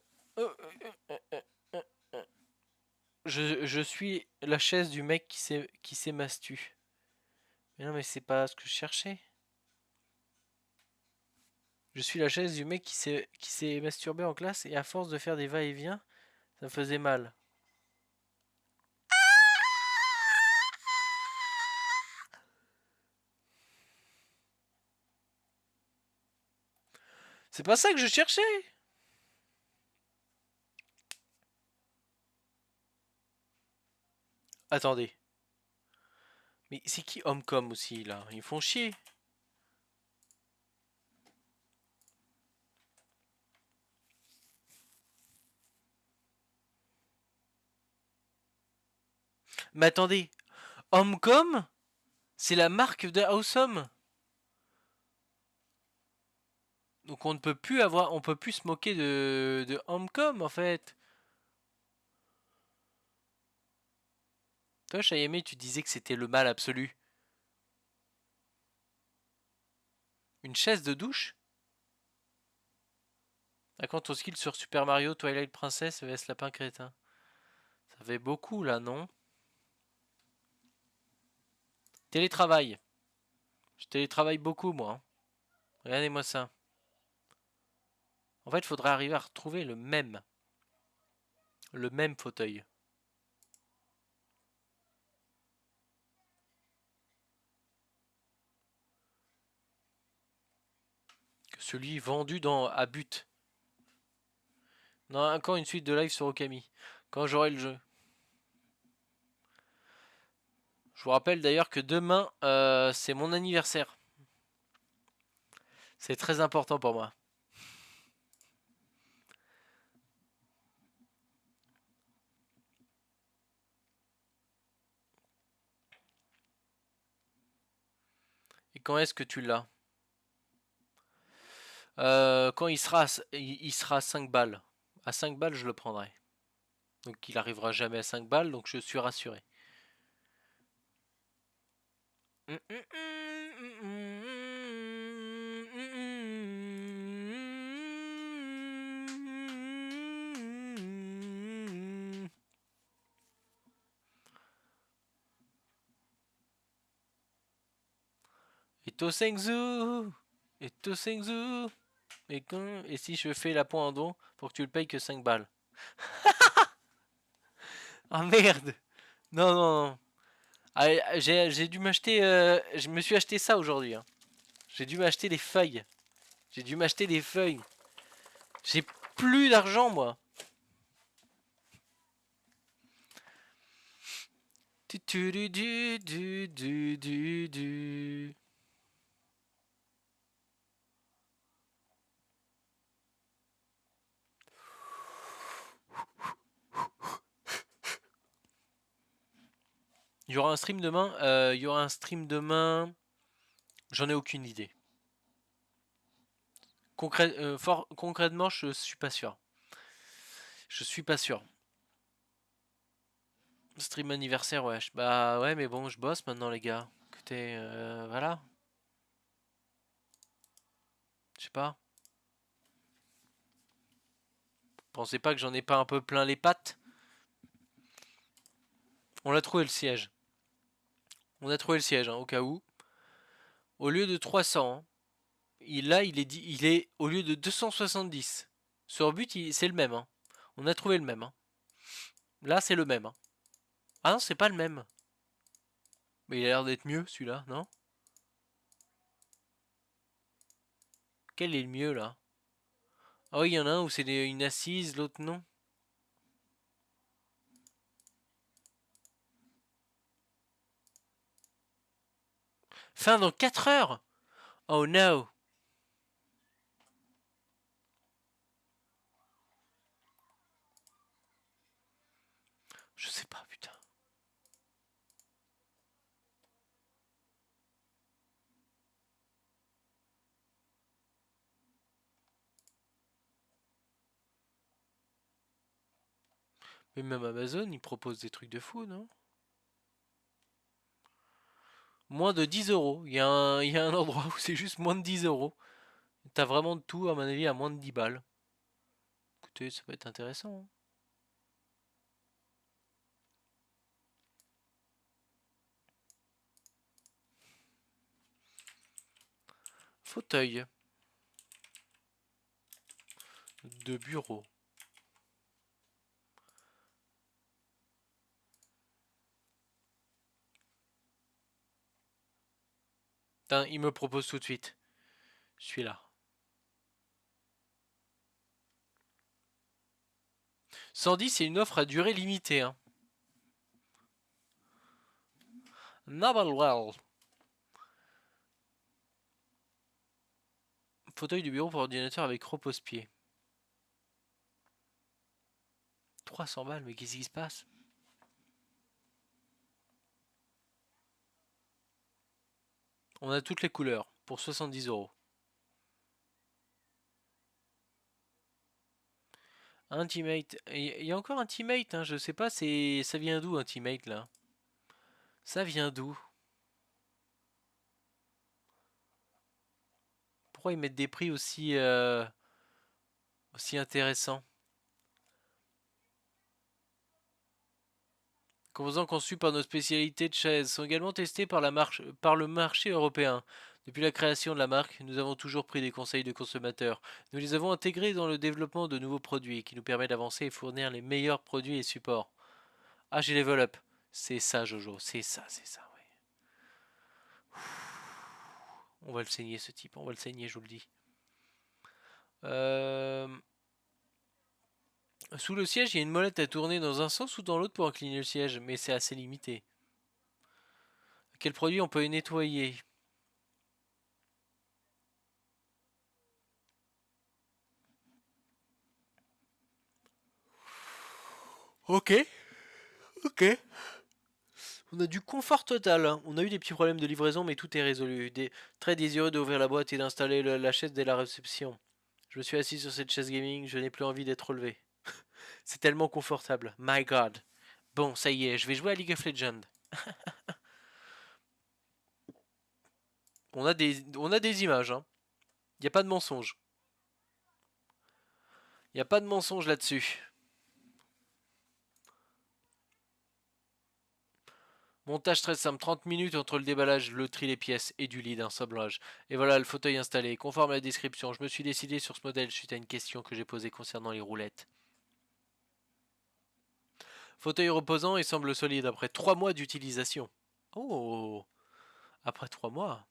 Je suis la chaise du mec qui s'est mastu. Mais non, mais c'est pas ce que je cherchais. Je suis la chaise du mec qui s'est masturbé en classe et à force de faire des va-et-vient, ça me faisait mal. C'est pas ça que je cherchais. Attendez. Mais c'est qui Homecom aussi là? Ils font chier. Mais attendez. Homecom? C'est la marque de Awesome. Donc on ne peut plus avoir, on peut plus se moquer de Homecom en fait. Toi, Chayame, tu disais que c'était le mal absolu. Une chaise de douche? Ah, quand ton skill sur Super Mario, Twilight Princess vs Lapin Crétin. Ça fait beaucoup là, non? Télétravail. Je télétravaille beaucoup, moi. Regardez-moi ça. En fait, il faudrait arriver à retrouver le même. Le même fauteuil. Que celui vendu à but. Non, encore une suite de live sur Okami. Quand j'aurai le jeu. Je vous rappelle d'ailleurs que demain, c'est mon anniversaire. C'est très important pour moi. Et quand est-ce que tu l'as? Quand il sera à 5 balles. À 5 balles, je le prendrai. Donc il arrivera jamais à 5 balles, donc je suis rassuré. Ito Sengzu, Ito Sengzu. Et si je fais la pointe en don pour que tu le payes que 5 balles? Ah merde. Non, non, non. Ah, j'ai dû m'acheter... je me suis acheté ça aujourd'hui. Hein. J'ai dû m'acheter des feuilles. J'ai dû m'acheter des feuilles. J'ai plus d'argent, moi. Du. Il y aura un stream demain. Il y aura un stream demain. J'en ai aucune idée. Concrètement, je suis pas sûr. Je suis pas sûr. Stream anniversaire, ouais. Bah ouais, mais bon, je bosse maintenant, les gars. Écoutez, voilà. Je sais pas. Pensez pas que j'en ai pas un peu plein les pattes. On a trouvé le siège. On a trouvé le siège, hein, au cas où. Au lieu de 300, hein, là, il est au lieu de 270. Sur but, c'est le même. Hein. On a trouvé le même. Hein. Là, c'est le même. Hein. Ah non, c'est pas le même. Mais il a l'air d'être mieux, celui-là, non? Quel est le mieux, là? Ah oui, il y en a un où c'est une assise, l'autre non. Fin dans 4 heures? Oh no! Je sais pas, putain. Mais même Amazon, il propose des trucs de fou, non? Moins de 10 euros. Il y a un endroit où c'est juste moins de 10 euros. T'as vraiment de tout, à mon avis, à moins de 10 balles. Écoutez, ça peut être intéressant. Hein. Fauteuil. De bureau. Putain, il me propose tout de suite. Je suis là. 110, c'est une offre à durée limitée. Hein. Novelwell. Fauteuil de bureau pour ordinateur avec repose-pied. 300 balles, mais qu'est-ce qui se passe? On a toutes les couleurs pour 70 €. Un teammate. Il y a encore un teammate, hein, je sais pas, ça vient d'où un teammate là? Ça vient d'où? Pourquoi ils mettent des prix aussi intéressants? Composants conçus par nos spécialités de chaises sont également testés par le marché européen. Depuis la création de la marque, nous avons toujours pris des conseils de consommateurs. Nous les avons intégrés dans le développement de nouveaux produits qui nous permettent d'avancer et fournir les meilleurs produits et supports. Ah, j'ai level up. C'est ça, Jojo. C'est ça, ouais. On va le saigner, ce type. On va le saigner, je vous le dis. Sous le siège, il y a une molette à tourner dans un sens ou dans l'autre pour incliner le siège, mais c'est assez limité. Quel produit on peut nettoyer? Ok. On a du confort total, hein. On a eu des petits problèmes de livraison, mais tout est résolu. Très désireux d'ouvrir la boîte et d'installer la chaise dès la réception. Je me suis assis sur cette chaise gaming, je n'ai plus envie d'être relevé. C'est tellement confortable. My God. Bon, ça y est, je vais jouer à League of Legends. On a des images, hein. Il n'y a pas de mensonge. Il n'y a pas de mensonge là-dessus. Montage très simple, 30 minutes entre le déballage, le tri des pièces et du lit d'un sablage. Et voilà le fauteuil installé, conforme à la description. Je me suis décidé sur ce modèle suite à une question que j'ai posée concernant les roulettes. Fauteuil reposant et semble solide après 3 mois d'utilisation. Oh, après 3 mois.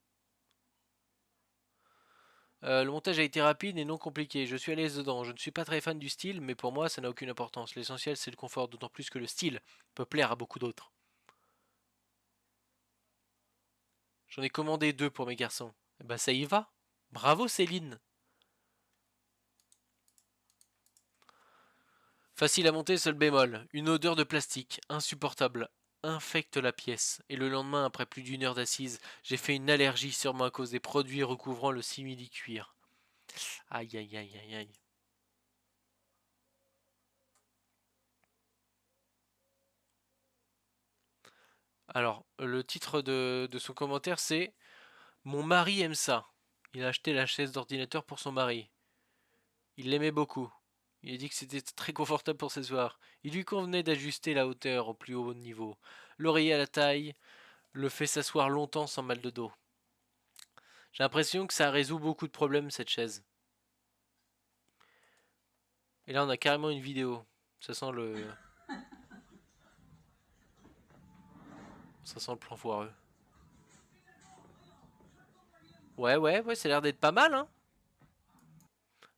Le montage a été rapide et non compliqué. Je suis à l'aise dedans. Je ne suis pas très fan du style, mais pour moi, ça n'a aucune importance. L'essentiel, c'est le confort, d'autant plus que le style peut plaire à beaucoup d'autres. J'en ai commandé 2 pour mes garçons. Eh ben, ça y va. Bravo, Céline. Facile à monter, seul bémol. Une odeur de plastique, insupportable, infecte la pièce. Et le lendemain, après plus d'1 heure d'assise, j'ai fait une allergie sûrement à cause des produits recouvrant le simili-cuir. Aïe aïe aïe aïe aïe. Alors, le titre de son commentaire, c'est Mon mari aime ça. Il a acheté la chaise d'ordinateur pour son mari. Il l'aimait beaucoup. Il a dit que c'était très confortable pour s'asseoir. Il lui convenait d'ajuster la hauteur au plus haut niveau. L'oreiller à la taille le fait s'asseoir longtemps sans mal de dos. J'ai l'impression que ça résout beaucoup de problèmes cette chaise. Et là on a carrément une vidéo. Ça sent le... Ça sent le plan foireux. Ouais, ça a l'air d'être pas mal, hein.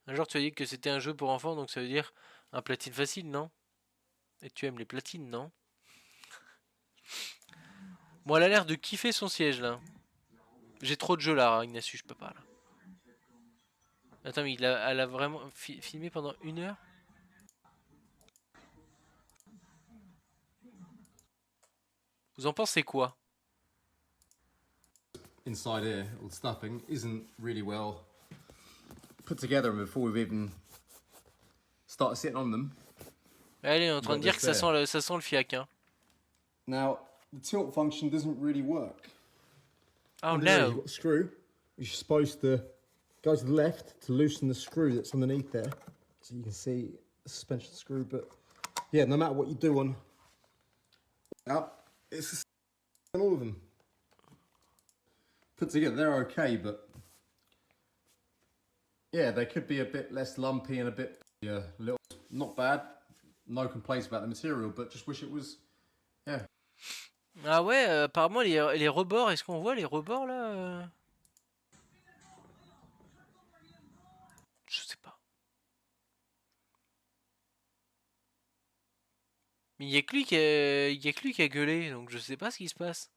Un jour tu as dit que c'était un jeu pour enfants, donc ça veut dire un platine facile, non? Et tu aimes les platines, non? Bon, elle a l'air de kiffer son siège, là. J'ai trop de jeux, là, Ignacio, je peux pas, là. Attends, mais elle a vraiment filmé pendant 1 heure? Vous en pensez quoi? Inside here, all the stuffing isn't really well put together before we've even started sitting on them. Elle est en train de dire que ça sent le fiac, hein. Now, the tilt function doesn't really work. Oh Underneath, no. You've got a screw. You're supposed to go to the left to loosen the screw that's underneath there. So you can see the suspension screw, but yeah, no matter what you do on out, it's the same on all of them. Put together, they're okay, but yeah, they could be a bit less lumpy and a bit little. Not bad. No complaints about the material, but just wish it was, yeah. Ah ouais, apparemment les rebords, est-ce qu'on voit les rebords là Je sais pas. Mais il y a que lui qui a gueulé, donc je sais pas ce qui se passe.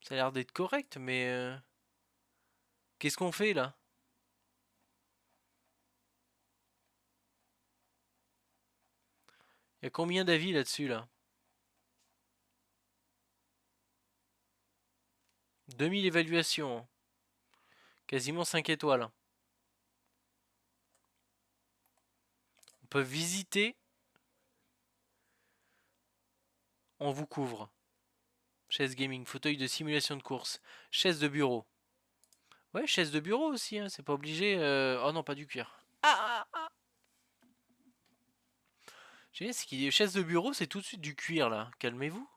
Ça a l'air d'être correct, mais qu'est-ce qu'on fait là? Il y a combien d'avis là-dessus là? 2000 évaluations. Hein. Quasiment 5 étoiles. On peut visiter. On vous couvre. Chaise gaming, fauteuil de simulation de course. Chaise de bureau. Ouais, chaise de bureau aussi, hein, c'est pas obligé. Oh non, pas du cuir. J'ai dit, c'est qu'il y a chaise de bureau, c'est tout de suite du cuir là. Calmez-vous.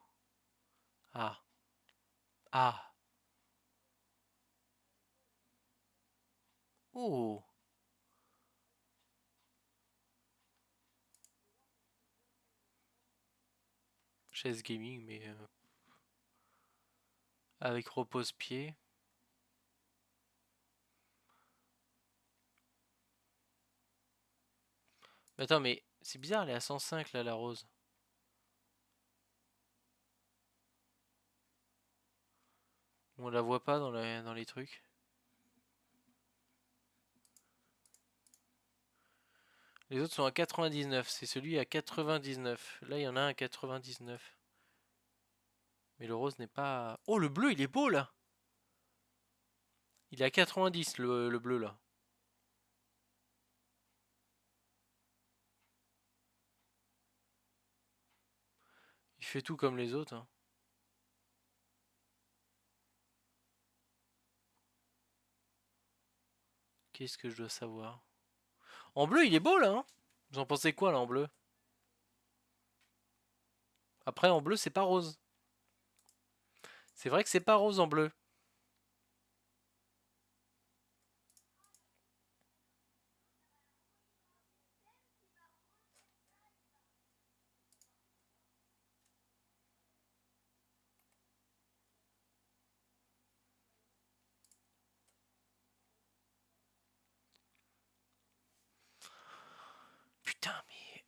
Ah. Ah. Oh. Chaise gaming, mais avec repose-pied. Mais attends, mais c'est bizarre, elle est à 105 là, la rose. On la voit pas dans les trucs. Les autres sont à 99, c'est celui à 99. Là, il y en a un à 99. Mais le rose n'est pas... Oh, le bleu, il est beau là. Il est à 90, le bleu là. Il fait tout comme les autres. Hein. Qu'est-ce que je dois savoir? En bleu, il est beau là. Hein, vous en pensez quoi là en bleu? Après, en bleu, c'est pas rose. C'est vrai que c'est pas rose en bleu. Putain, mais...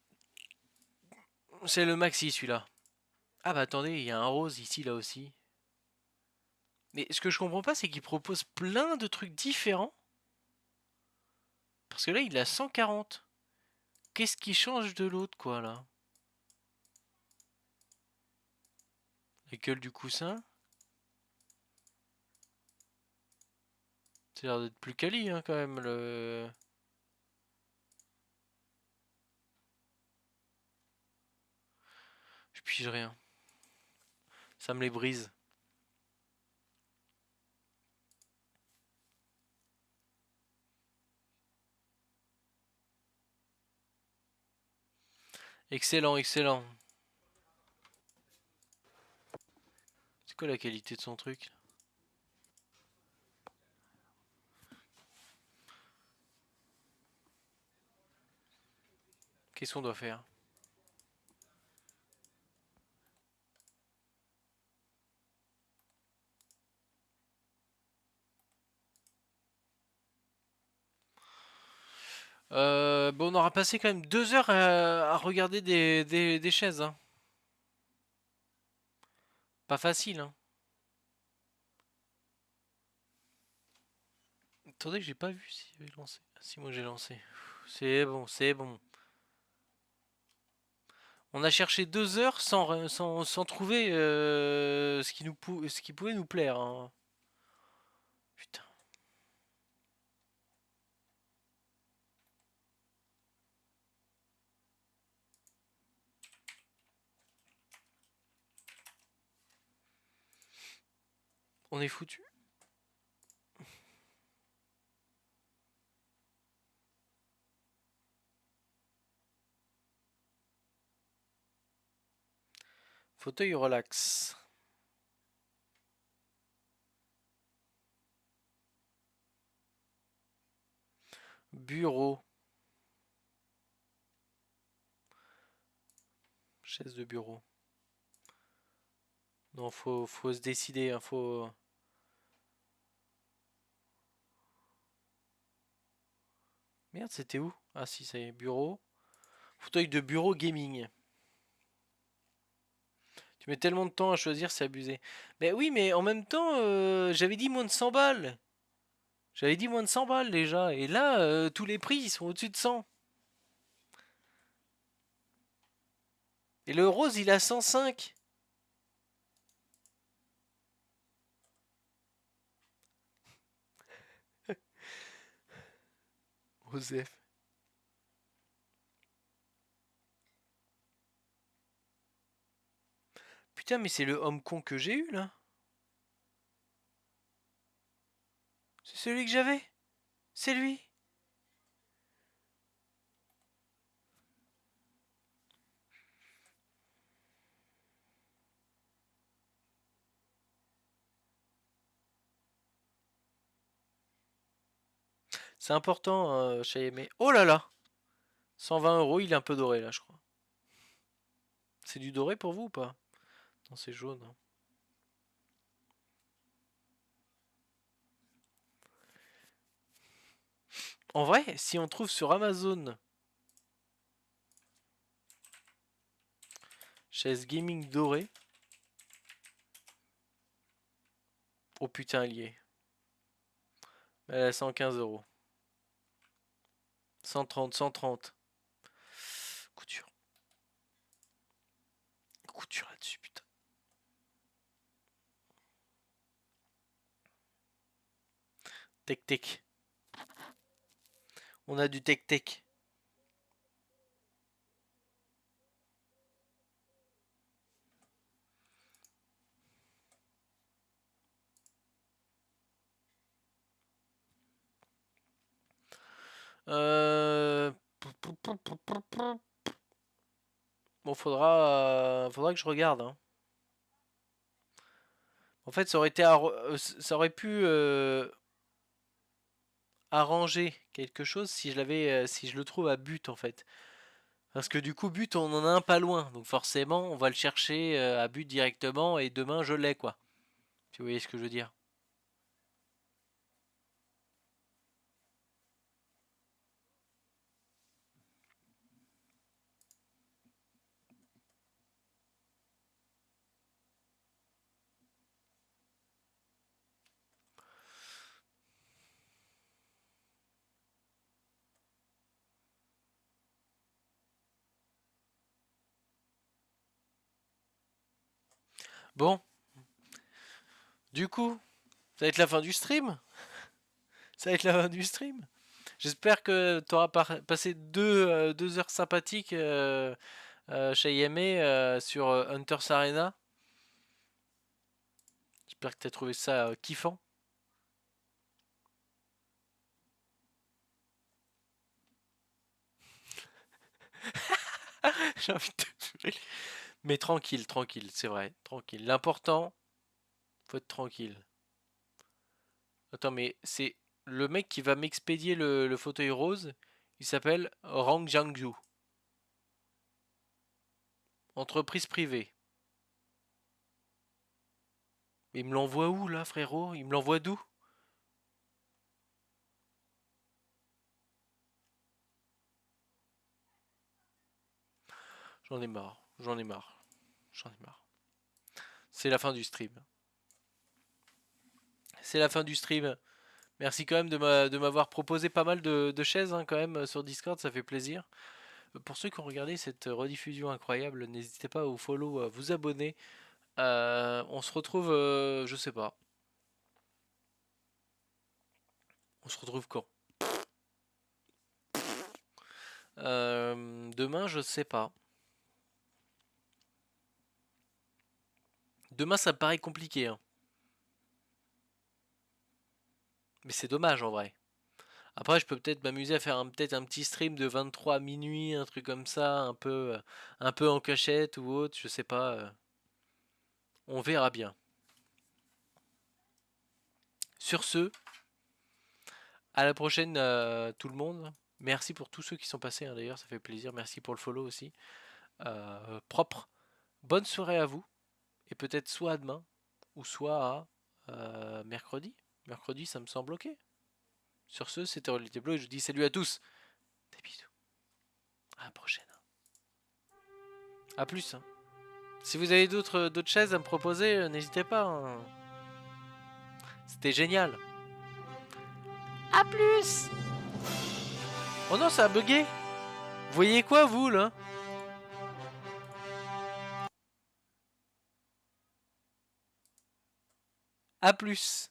C'est le maxi celui-là. Ah bah attendez, il y a un rose ici, là aussi. Mais ce que je comprends pas, c'est qu'il propose plein de trucs différents. Parce que là, il a 140. Qu'est-ce qui change de l'autre, quoi, là? La gueule du coussin. C'est l'air d'être plus quali, hein, quand même, le... Je pige rien. Ça me les brise. Excellent, excellent. C'est quoi la qualité de son truc? Qu'est-ce qu'on doit faire? Bon, on aura passé quand même 2 heures à regarder des chaises. Hein. Pas facile. Hein. Attendez, j'ai pas vu si j'avais lancé. Ah, si, moi j'ai lancé. C'est bon, c'est bon. On a cherché 2 heures sans trouver ce qui pouvait nous plaire. Hein. Putain. On est foutu. Fauteuil relax. Bureau. Chaise de bureau. Non, faut se décider. Hein, faut... Merde, c'était où? Ah si, c'est bureau. Fauteuil de bureau gaming. Tu mets tellement de temps à choisir, c'est abusé. Mais oui, mais en même temps, j'avais dit moins de 100 balles. J'avais dit moins de 100 balles déjà. Et là, tous les prix, ils sont au-dessus de 100. Et le rose, il a 105. Osef. Putain, mais c'est le homme con que j'ai eu là. C'est celui que j'avais. C'est lui. C'est important, Chayemé. Oh là là! 120 €, il est un peu doré là, je crois. C'est du doré pour vous ou pas? Non, c'est jaune, hein. En vrai, si on trouve sur Amazon chaise gaming dorée. Oh putain, elle y est. Elle est à 115 €. 130, 130. Couture. Couture là-dessus, putain. Tech. On a du tech. Bon, faudra que je regarde, hein. En fait, ça aurait pu arranger quelque chose si si je le trouve à but en fait. Parce que du coup, but, on en a un pas loin. Donc forcément, on va le chercher à but directement et demain, je l'ai quoi. Si vous voyez ce que je veux dire. Bon. Du coup, ça va être la fin du stream. Ça va être la fin du stream. J'espère que tu auras passé deux heures sympathiques chez Yemé sur Hunters Arena. J'espère que tu as trouvé ça kiffant. J'ai envie de te... Mais tranquille, c'est vrai, tranquille. L'important, faut être tranquille. Attends, mais c'est le mec qui va m'expédier le fauteuil rose. Il s'appelle Rang Jiangju. Entreprise privée. Mais il me l'envoie où là, frérot? Il me l'envoie d'où? J'en ai marre. C'est la fin du stream. C'est la fin du stream. Merci quand même de m'avoir proposé pas mal de chaises hein, quand même sur Discord, ça fait plaisir. Pour ceux qui ont regardé cette rediffusion incroyable, n'hésitez pas à vous follow, à vous abonner. On se retrouve, je sais pas. On se retrouve quand? Demain, je sais pas. Demain, ça me paraît compliqué. Hein. Mais c'est dommage en vrai. Après, je peux peut-être m'amuser à faire peut-être un petit stream de 23 à minuit, un truc comme ça, un peu en cachette ou autre, je sais pas. On verra bien. Sur ce, à la prochaine tout le monde. Merci pour tous ceux qui sont passés hein, d'ailleurs, ça fait plaisir. Merci pour le follow aussi. Propre. Bonne soirée à vous. Et peut-être soit à demain, ou soit à mercredi. Mercredi, ça me semble ok. Sur ce, c'était Reality Bleu et je vous dis salut à tous. Des bisous. À la prochaine. A plus. Hein. Si vous avez d'autres chaises à me proposer, n'hésitez pas. Hein. C'était génial. A plus. Oh non, ça a bugué. Vous voyez quoi, vous, là? A plus.